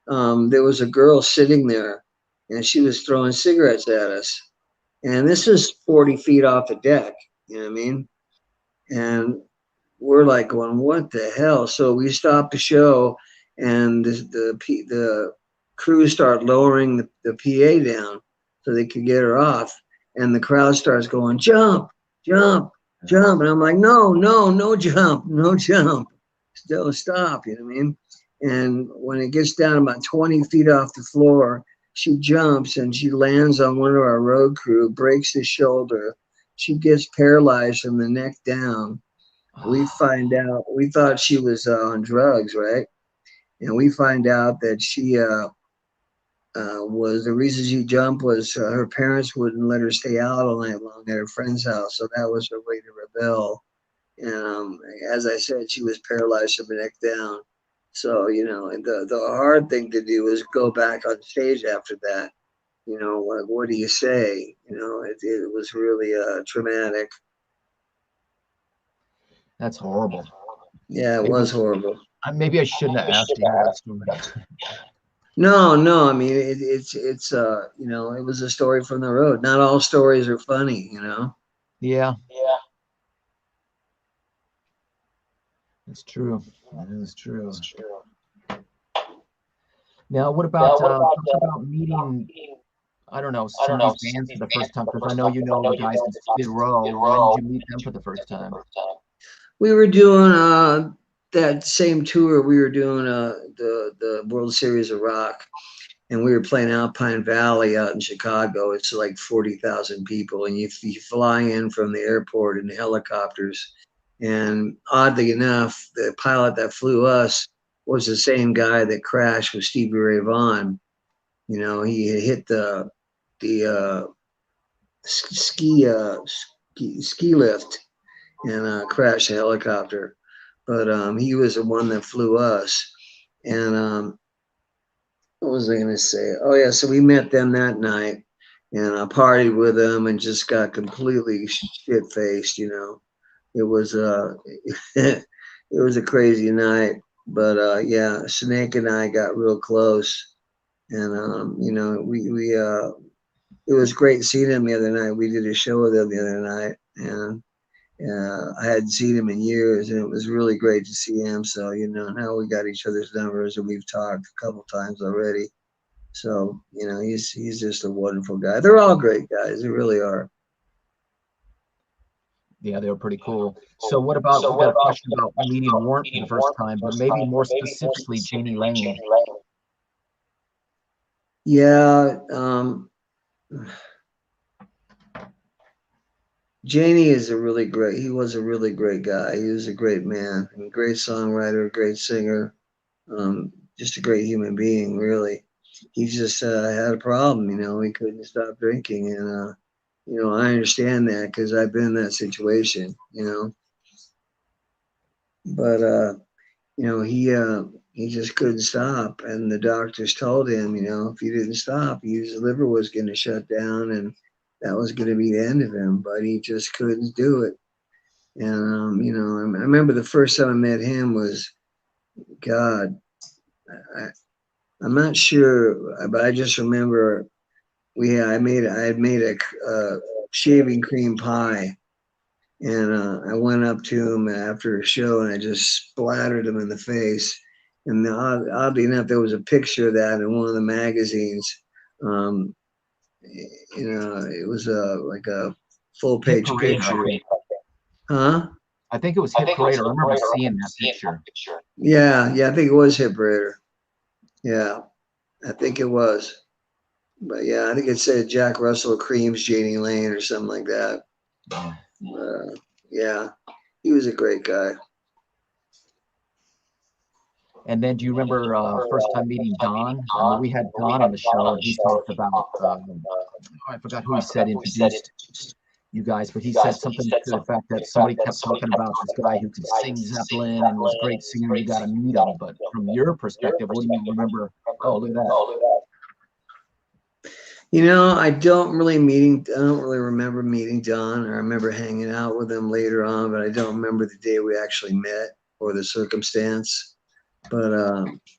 there was a girl sitting there, and she was throwing cigarettes at us. And this is 40 feet off the deck, you know what I mean? And we're like going, what the hell? So we stopped the show, and the crew started lowering the PA down so they could get her off. And the crowd starts going, jump, jump, jump. And I'm like, no jump, no jump. Still stop, you know what I mean? And when it gets down about 20 feet off the floor, she jumps and she lands on one of our road crew, breaks his shoulder. She gets paralyzed from the neck down. We find out, we thought she was on drugs, right? And we find out that she was, the reason she jumped was her parents wouldn't let her stay out all night long at her friend's house. So that was her way to rebel. And as I said, she was paralyzed from the neck down. So, the hard thing to do is go back on stage after that. What do you say? It was really traumatic. That's horrible. Yeah, it was horrible. Maybe I shouldn't have asked you that story. No. I mean, it's it was a story from the road. Not all stories are funny, Yeah. It's true. That is true. Now, what about meeting? I don't know, some of these bands for the first time, because I know you know the guys in Skid Row. When did you meet them for the first time? We were doing that same tour. We were doing the World Series of Rock, and we were playing Alpine Valley out in Chicago. It's like 40,000 people, and you fly in from the airport in helicopters. And oddly enough, the pilot that flew us was the same guy that crashed with Stevie Ray Vaughan. He had hit the ski lift and crashed a helicopter. But he was the one that flew us. And what was I going to say? Oh, yeah. So we met them that night, and I partied with them and just got completely shit-faced, It was it was a crazy night. But yeah, Snake and I got real close. And, it it was great seeing him the other night. We did a show with him the other night, and I hadn't seen him in years, and it was really great to see him. So, you know, now we got each other's numbers, and we've talked a couple times already. So, you know, he's just a wonderful guy. They're all great guys. They really are. Yeah, they were pretty cool. So what about, we got a question about meeting Warren for the first time, but maybe more specifically Jeannie Lane. Yeah. Jeannie is he was a really great guy. He was a great man, a great songwriter, great singer, just a great human being, really. He just had a problem, you know, he couldn't stop drinking. And, you know, I understand that because I've been in that situation, you know. But, you know, he just couldn't stop. And the doctors told him, you know, if he didn't stop, his liver was going to shut down and that was going to be the end of him. But he just couldn't do it. And, you know, I remember the first time I met him was, God, I'm not sure, but I just remember I had made a shaving cream pie, and I went up to him after a show and I just splattered him in the face. And oddly enough, there was a picture of that in one of the magazines. Um, you know, it was like a full page picture. Huh? I think it was Hit Parader. I remember seeing that picture. Yeah, I think it was Hit Parader. Yeah, I think it was. But yeah, I think it said Jack Russell creams Jeannie Lane or something like that. Yeah, he was a great guy. And then do you remember first time meeting Don? I mean, we had Don on the show, and he talked about, I forgot who he said introduced you guys, but he said something to the fact that somebody kept talking about this guy who could sing Zeppelin and was a great singer. You got to meet him. But from your perspective, what do you remember? Oh, look at that. You know, I don't really remember meeting Don. I remember hanging out with him later on, but I don't remember the day we actually met or the circumstance. But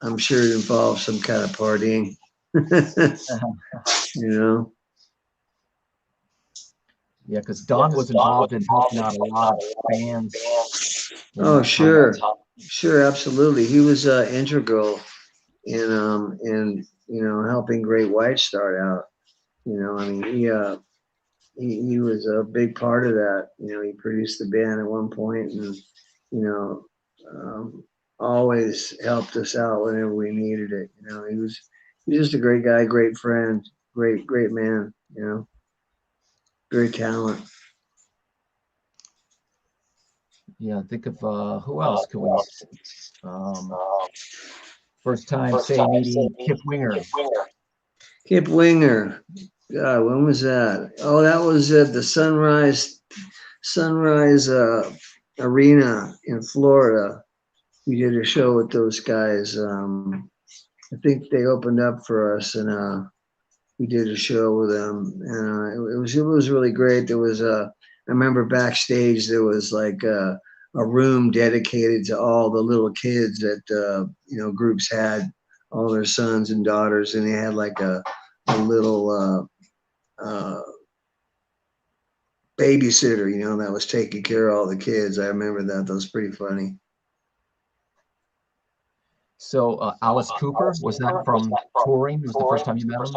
I'm sure it involved some kind of partying. You know. Yeah, because Don was involved in helping out a lot of bands. Oh, sure, absolutely. He was integral in you know, helping Great White start out. You know, I mean, he was a big part of that. You know, he produced the band at one point, and you know, always helped us out whenever we needed it. You know, he was just a great guy, great friend, great man. You know, great talent. Yeah, think of who else could we? First time, say, meeting Kip Winger. Kip Winger. God, when was that? Oh, that was at the Sunrise Arena in Florida. We did a show with those guys. I think they opened up for us, and we did a show with them, and it was really great. There was I remember backstage there was like a room dedicated to all the little kids that you know, groups had, all their sons and daughters, and they had like a little babysitter, you know, that was taking care of all the kids. I remember that. That was pretty funny. So Alice Cooper, was that from touring? Was the first time you met him?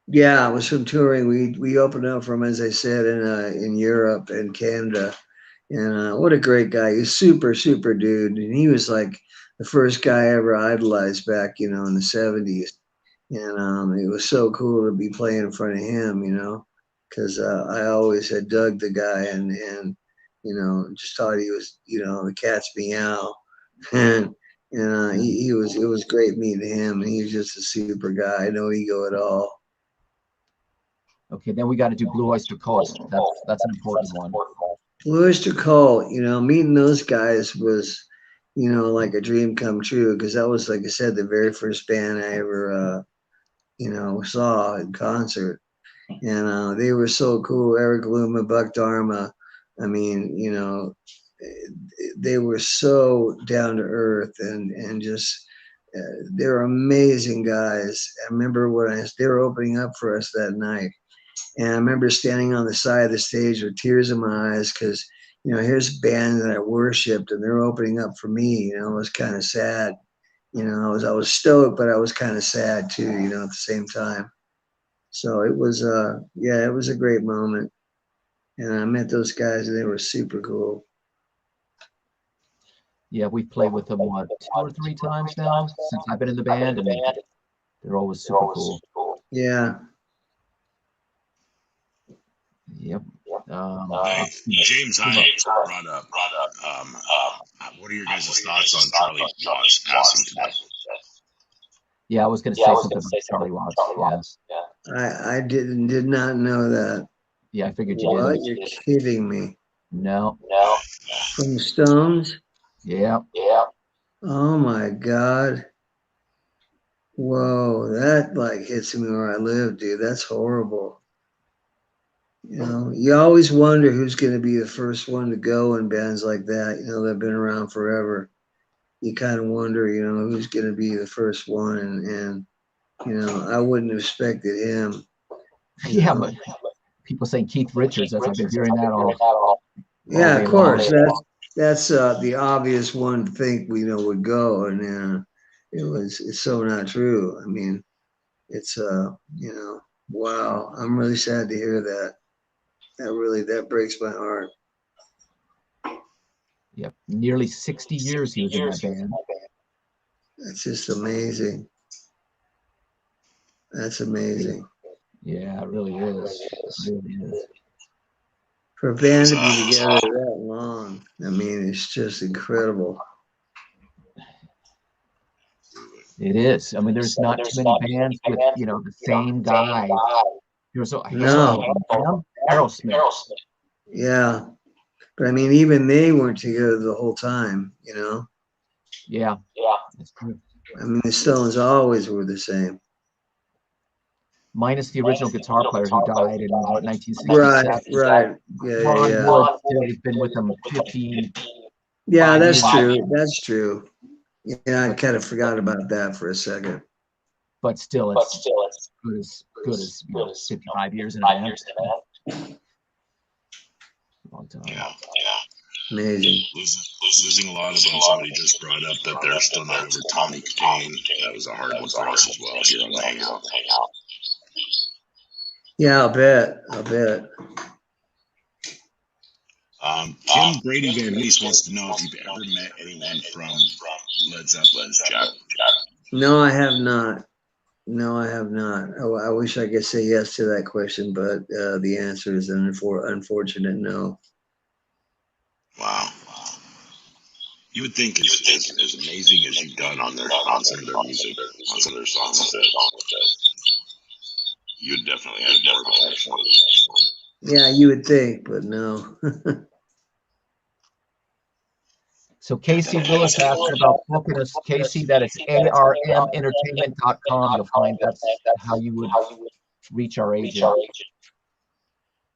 Yeah, it was from touring. We opened up for him, as I said, in Europe and Canada. And what a great guy. He's super dude. And he was like the first guy I ever idolized back, you know, in the 70s. And it was so cool to be playing in front of him, you know, because I always had dug the guy and you know, just thought he was, you know, the cat's meow. And it was great meeting him. And he was just a super guy, no ego at all. Okay, then we got to do Blue Oyster Cult. That's an important one. Blue Oyster Cult, you know, meeting those guys was, you know, like a dream come true, because that was, like I said, the very first band I ever, you know, saw in concert. And they were so cool. Eric Luma, Buck Dharma. I mean, you know, they were so down to earth and just, they were amazing guys. I remember when they were opening up for us that night. And I remember standing on the side of the stage with tears in my eyes because, you know, here's a band that I worshipped and they're opening up for me. You know, it was kind of sad. You know, I was stoked, but I was kind of sad too, you know, at the same time. So it was, yeah, it was a great moment. And I met those guys and they were super cool. Yeah, we've played with them, what, 2 or 3 times now since I've been in the band, and they're always super cool. Yeah. Yep. James Hyde brought up, what are your guys' thoughts on Charlie Watts passing today? Yeah, I was going to say something about Charlie Watts. Yeah. I did not know that. Yeah, I figured you What? didn't. You're kidding me. No. From the Stones? Yeah. Oh my God. Whoa, that like hits me where I live, dude. That's horrible. You know, you always wonder who's going to be the first one to go in bands like that. You know, they've been around forever. You kind of wonder, you know, who's going to be the first one. And, you know, I wouldn't have expected him. Yeah, but people saying Keith Richards. I've been hearing that all. Yeah, day of course. long. That's the obvious one to think we know would go, and it's so not true. I mean, it's you know, wow. I'm really sad to hear that. That breaks my heart. Yep, nearly 60 years he was in that band. That's just amazing. That's amazing. Yeah, it really is. It really is. For a band to be together that long, I mean, it's just incredible. It is. I mean, there's not too many bands with, you know, the same guy. There's Aerosmith. Yeah, but I mean, even they weren't together the whole time, you know. Yeah, that's true. I mean, the Stones always were the same. Minus the original guitar player who died in 1967. Right. Yeah. Wood still has been with them 15. Yeah, that's years. true. That's true. Yeah, I kind of forgot about that for a second. But still, it's good as you know, 55 years in a band. Long time. Yeah. Amazing. Losing a lot of them. Somebody just brought up that they're still not over Tommy Kane. That was a hard one for us as well here on the Hangout. Yeah, I'll bet. Kim Brady Van Reese wants to know if you've ever met anyone from Led Zeppelin, Jack. No, I have not. Oh, I wish I could say yes to that question, but the answer is an unfortunate no. Wow. You would think as amazing as you've done on some of their music, on some of their songs, that you'd definitely have more of a connection with them. Yeah, you would think, but no. So Casey Willis asked about booking us. Casey, that is armentertainment.com. You'll find that's how you would reach our agent.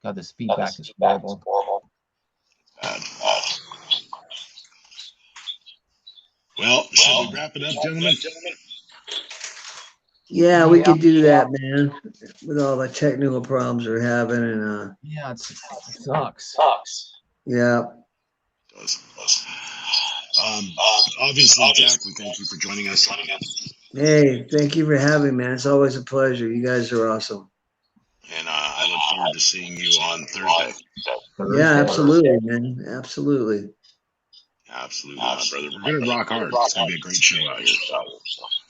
God, this feedback is horrible. Well, shall we wrap it up, gentlemen? Yeah, we could do that, man. With all the technical problems we're having, and yeah, it sucks. Yeah. It does. Obviously, Jack, we thank you for joining us. Hey, thank you for having me, man. It's always a pleasure. You guys are awesome. And I look forward to seeing you on Thursday. Yeah, absolutely, man. Absolutely, my brother. We're gonna rock hard. It's gonna be a great show out here. So.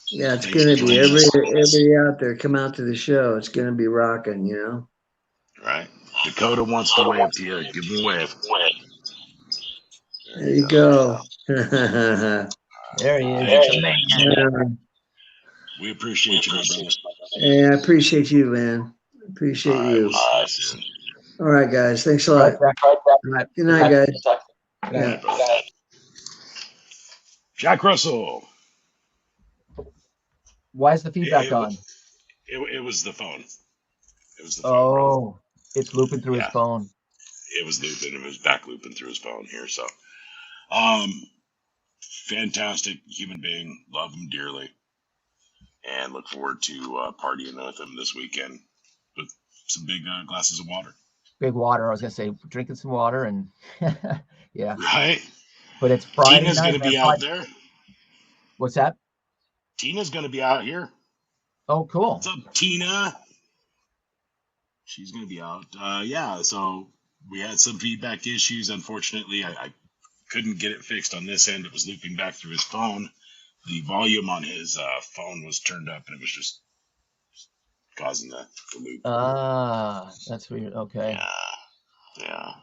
Yeah, it's gonna be everybody out there. Come out to the show. It's gonna be rocking, you know. Right. Dakota wants to wave to you. Give him a wave. There you go. There he is. We appreciate you, my brother. Hey, I appreciate you, man. Appreciate you. All right, guys. Thanks a lot. Good night, guys. Yeah. Jack Russell. Why is the feedback on? It was the phone. It was the phone. Oh, it's looping through his phone. It was looping. It was back looping through his phone here. So, fantastic human being. Love him dearly. And look forward to partying with him this weekend. But some big glasses of water. Big water. I was gonna say drinking some water and yeah. Right. But it's Friday Tina's night, going to man. be out there. What's that? Tina's going to be out here. Oh, cool. What's up, Tina? She's going to be out. Yeah, so we had some feedback issues. Unfortunately, I couldn't get it fixed on this end. It was looping back through his phone. The volume on his phone was turned up, and it was just causing the loop. That's weird. Okay. Yeah.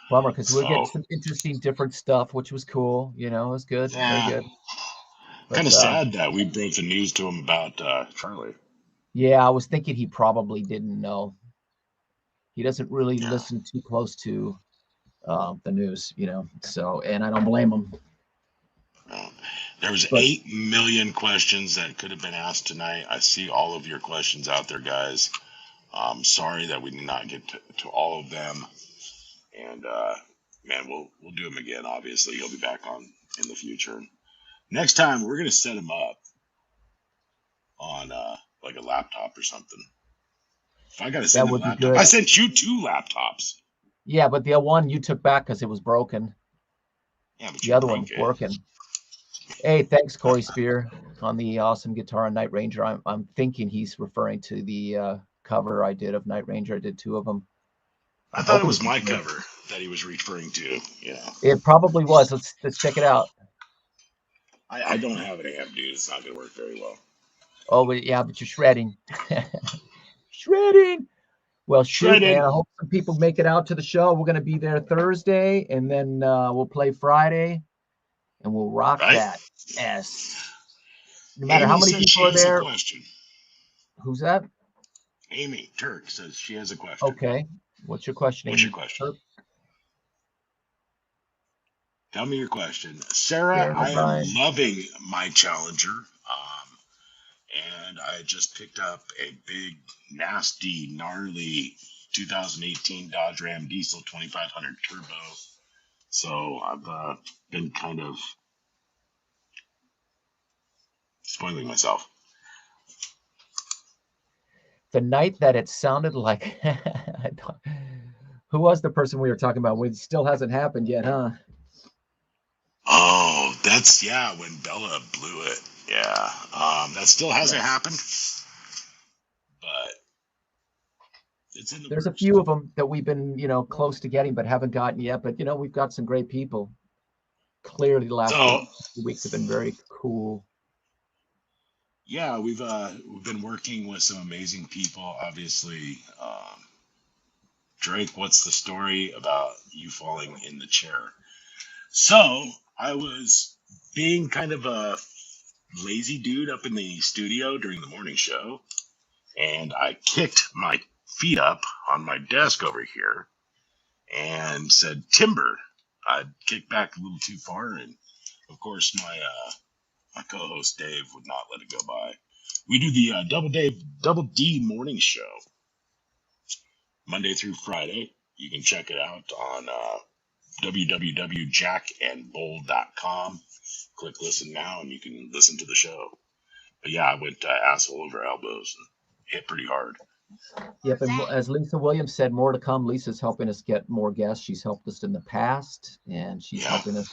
Bummer, because we're getting some interesting, different stuff, which was cool. You know, it was good. Yeah. Very good. Kind of sad that we broke the news to him about Charlie. Yeah, I was thinking he probably didn't know. He doesn't really listen too close to the news, you know. So, and I don't blame him. There was 8 million questions that could have been asked tonight. I see all of your questions out there, guys. Sorry that we did not get to all of them. And man, we'll do them again. Obviously, he'll be back on in the future. Next time, we're gonna set him up on like a laptop or something. If I gotta send him a laptop, I sent you 2 laptops. Yeah, but the one you took back because it was broken. Yeah, but the other one's working. Hey, thanks, Corey Spear, on the awesome guitar on Night Ranger. I'm thinking he's referring to the cover I did of Night Ranger. I did 2 of them. I thought it was my cover that he was referring to. Yeah, it probably was. Let's check it out. I don't have an amp, dude. It's not gonna work very well. Oh, but yeah, but you're shredding. Shredding. Well, shoot, man. I hope some people make it out to the show. We're gonna be there Thursday, and then we'll play Friday, and we'll rock that. Yes. No matter how many people are there. Who's that? Amy Turk says she has a question. Okay. What's your question? What's your question? Tell me your question. Sarah, I am loving my Challenger. And I just picked up a big, nasty, gnarly 2018 Dodge Ram Diesel 2500 Turbo. So I've been kind of spoiling myself. The night that it sounded like, who was the person we were talking about? It still hasn't happened yet, huh? Oh, that's, when Bella blew it. Yeah, that still hasn't happened, but it's in the There's a few of them that we've been, close to getting, but haven't gotten yet. But, we've got some great people. Clearly, the last few weeks have been very cool. Yeah, we've been working with some amazing people. Obviously, Drake, what's the story about you falling in the chair? So I was being kind of a lazy dude up in the studio during the morning show, and I kicked my feet up on my desk over here and said timber. I'd kicked back a little too far, and of course my co-host Dave would not let it go by. We do the Double D morning show Monday through Friday. You can check it out on www.jackandbold.com. Click listen now and you can listen to the show. But yeah, I went asshole over elbows and hit pretty hard. Yep, and as Lisa Williams said, more to come. Lisa's helping us get more guests. She's helped us in the past, and she's helping us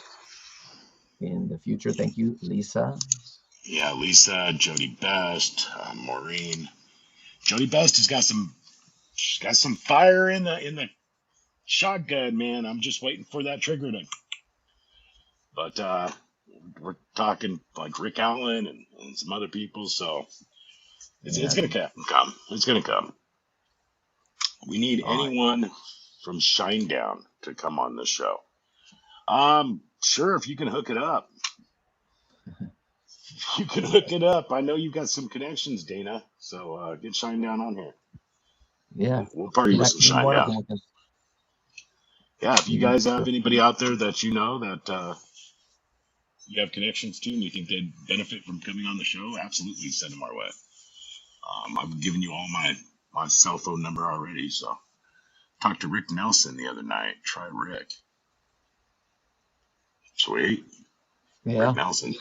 in the future. Thank you, Lisa. Yeah, Lisa, Jody Best, Maureen. Jody Best has got some fire in the shotgun, man. I'm just waiting for that trigger to. But we're talking like Rick Allen and some other people, so it's gonna come. It's gonna come. We need anyone from Shinedown to come on this show. Sure, if you can hook it up. You can hook it up. I know you've got some connections, Dana. So get Shinedown on here. Yeah, we'll party with some Shinedown. Yeah, if you guys have anybody out there that you know that you have connections to and you think they'd benefit from coming on the show, absolutely send them our way. I've given you all my cell phone number already, so talked to Rick Nelson the other night. Try Rick. Sweet. Yeah. Rick Nelson.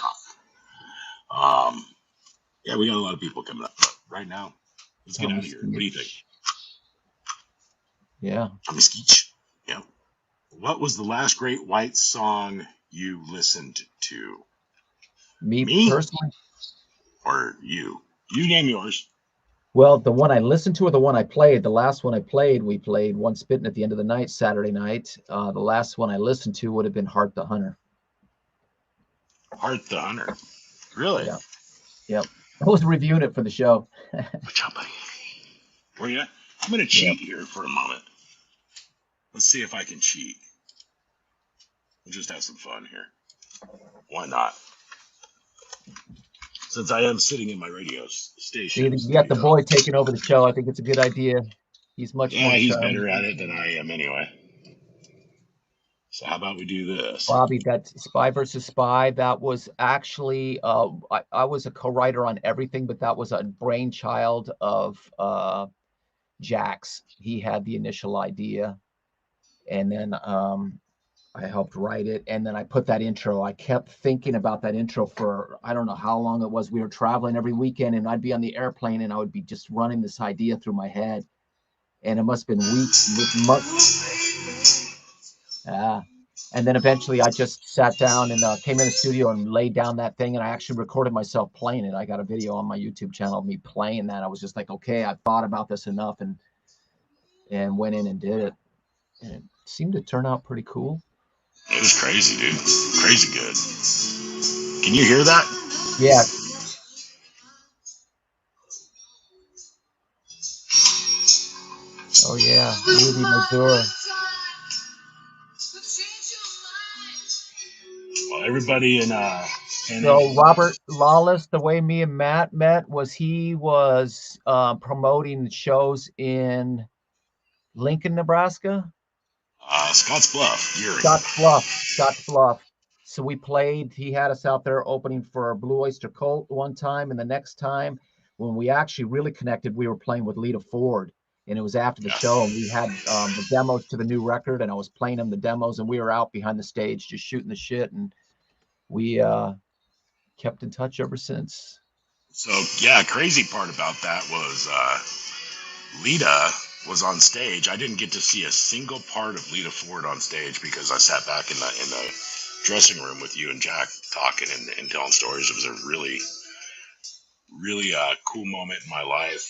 Yeah, we got a lot of people coming up, but right now, let's get out of here. What do you think? Yeah. Yeah. What was the last great White song you listened to? Me Me personally? or you? You name yours. Well, the one I listened to or the one I played, the last one I played, we played One Spittin' at the end of the night, Saturday night. The last one I listened to would have been Heart the Hunter. Heart the Hunter. Really? Yeah. Yep. I was reviewing it for the show. Good job, buddy. Were you? I'm going to cheat here for a moment. Let's see if I can cheat. We'll just have some fun here. Why not? Since I am sitting in my radio station. See, you got the boy taking over the show. I think it's a good idea. He's much more he's charming. better at it than I am anyway. So how about we do this? Bobby, that's Spy versus Spy. That was actually, I was a co-writer on everything, but that was a brainchild of Jack's. He had the initial idea, and then I helped write it, and then I put that intro. I kept thinking about that intro for, I don't know how long it was. We were traveling every weekend, and I'd be on the airplane, and I would be just running this idea through my head, and it must have been weeks, months. And then eventually I just sat down and came in the studio and laid down that thing, and I actually recorded myself playing it. I got a video on my YouTube channel of me playing that. I was just like, okay, I've thought about this enough, and went in and did it. And it seemed to turn out pretty cool. It was crazy, dude. Crazy good. Can you hear that? Yeah. Oh yeah, Ruby Missouri. Well, everybody in So Robert Lawless, the way me and Matt met was he was promoting shows in Lincoln, Nebraska. Scotts Bluff. Scotts Bluff. So we played. He had us out there opening for Blue Oyster Cult one time, and the next time when we actually really connected, we were playing with Lita Ford, and it was after the show, and we had the demos to the new record, and I was playing them the demos, and we were out behind the stage just shooting the shit, and we kept in touch ever since. So yeah, crazy part about that was Lita was on stage. I didn't get to see a single part of Lita Ford on stage because I sat back in the dressing room with you and Jack talking and telling stories. It was a really cool moment in my life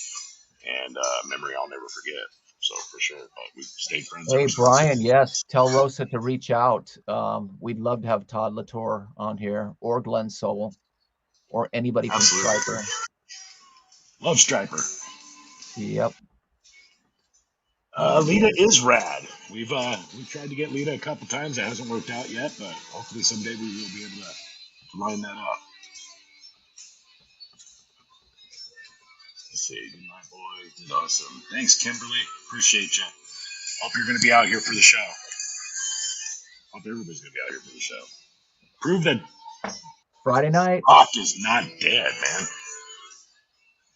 and memory I'll never forget. So for sure, but we've stayed friends. Hey Brian, yes, tell Rosa to reach out. We'd love to have Todd Latour on here, or Glenn Sowell, or anybody from Striper. Love Striper. Yep. Lita is rad. We've tried to get Lita a couple times. It hasn't worked out yet, but hopefully someday we will be able to line that up. Let's see. Good night, boys. Did awesome. Thanks, Kimberly. Appreciate you. Hope you're going to be out here for the show. Hope everybody's going to be out here for the show. Prove that Friday night. Rock is not dead, man.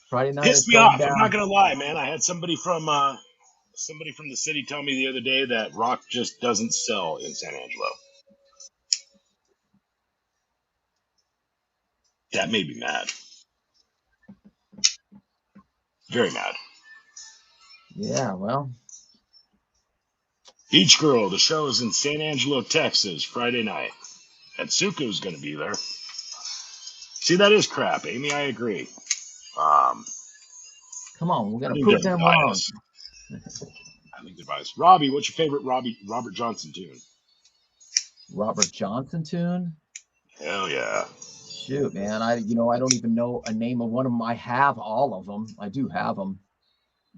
Friday night. Pissed me off. I'm not going to lie, man. I had somebody from the city tell me the other day that rock just doesn't sell in San Angelo. That made me mad. Very mad. Yeah, well. Beach Girl, the show is in San Angelo, Texas, Friday night. Atsuko's going to be there. See, that is crap, Amy. I agree. Come on, we're going to prove them wrong. I think advice. Robby, what's your favorite Robert Johnson tune? Robert Johnson tune? Hell yeah. Shoot, man. I don't even know a name of one of them. I have all of them. I do have them,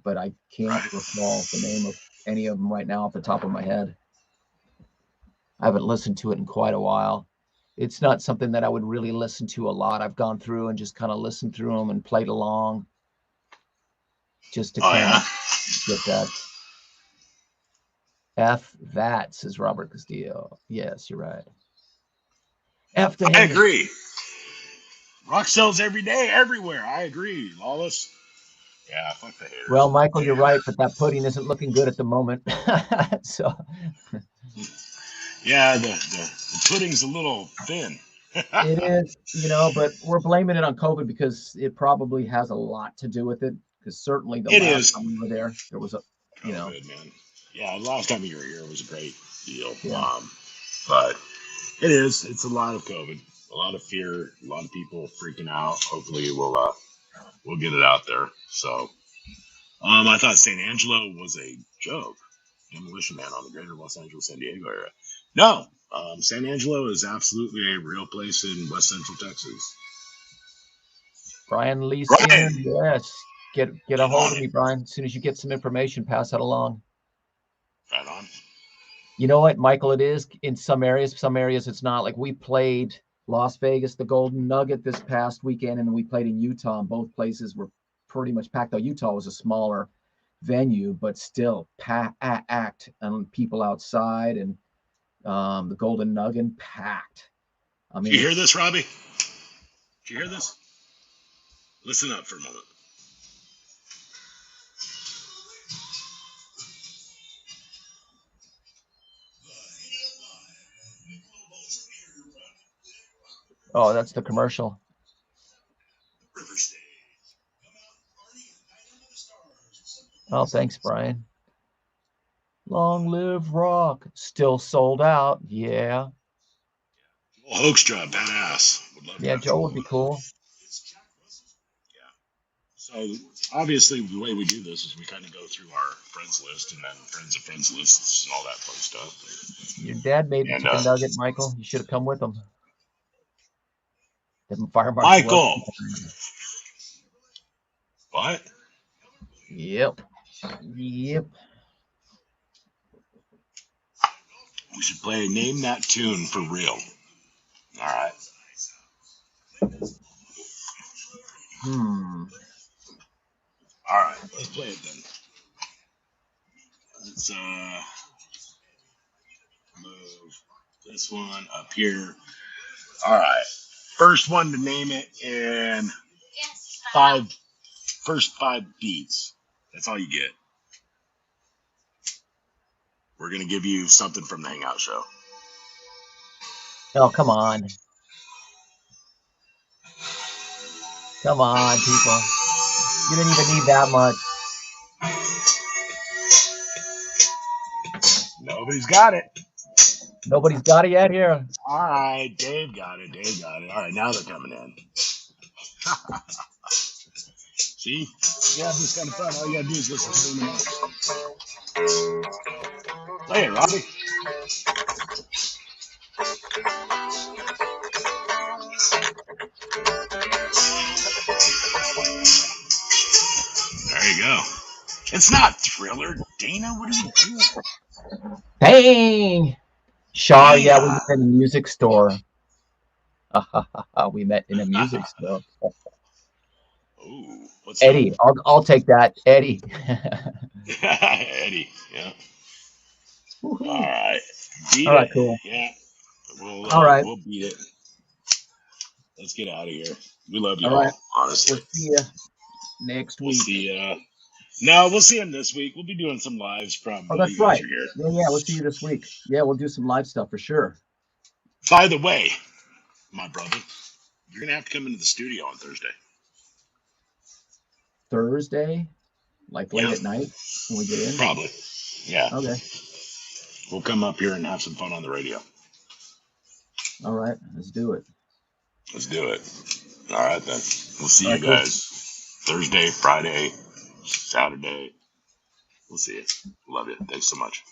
but I can't recall the name of any of them right now off the top of my head. I haven't listened to it in quite a while. It's not something that I would really listen to a lot. I've gone through and just kind of listened through them and played along just to kind of get that. F that, says Robert Castillo. Yes, you're right. F the I agree. Rock sells every day, everywhere. I agree, Lawless. Yeah, fuck the haters. Well, Michael, you're right, but that pudding isn't looking good at the moment. So. Yeah, the pudding's a little thin. It is, but we're blaming it on COVID because it probably has a lot to do with it. Because certainly the last time we were there was a, COVID, man. Yeah, the last time you were here was a great deal. Yeah. But it's a lot of COVID, a lot of fear, a lot of people freaking out. Hopefully we'll get it out there. So I thought San Angelo was a joke. Demolition Man on the greater Los Angeles, San Diego area. No, San Angelo is absolutely a real place in West Central Texas. Brian Lee Skinner, Brian, yes. Get a hold of me, Brian. As soon as you get some information, pass that along. Right on. You know what, Michael, it is in some areas it's not. Like we played Las Vegas, the Golden Nugget this past weekend, and then we played in Utah, and both places were pretty much packed. Though Utah was a smaller venue, but still packed, and people outside, and the Golden Nugget packed. I mean, Did you hear this, Robby? Did you hear this? Listen up for a moment. oh, that's the commercial. Oh, thanks, Brian. Long live rock. Still sold out. Yeah. Well, Hoekstra, badass. Would love to Yeah, have Joe Joel would be on. cool. Yeah. So obviously the way we do this is we kind of go through our friends list and then friends of friends lists and all that fun stuff. Your dad made the And chicken nugget, Michael. You should have come with him. The fire marshal. Michael, what? Yep. Yep. We should play Name That Tune for real. All right. All right, let's play it then. Let's move this one up here. All right. First one to name it in first five beats. That's all you get. We're gonna give you something from the Hangout Show. Oh, come on. Come on, people. You didn't even need that much. Nobody's got it. Nobody's got it yet here. All right, Dave got it. All right, now they're coming in. See? You have this kind of fun. All you gotta do is listen to the notes. Play it, Robby. There you go. It's not Thriller. Dana, what are you doing? Bang! Shaw, yeah, we met in a music store. We met in a music store. Ooh, what's Eddie, I'll take that. Eddie. Eddie, yeah. All right. All right, cool. Yeah. All right. We'll beat it. Let's get out of here. We love you all, right. Honestly. We'll see you next week. We'll see no, we'll see him this week. We'll be doing some lives probably. Oh, that's right. Yeah, we'll see you this week. Yeah, we'll do some live stuff for sure. By the way, my brother, you're going to have to come into the studio on Thursday. Thursday? Like late at night when we get in? Probably. Yeah. Okay. We'll come up here and have some fun on the radio. All right. Let's do it. Let's do it. All right, then. We'll see you guys Thursday, Friday, Saturday. We'll see you. Love you. Thanks so much.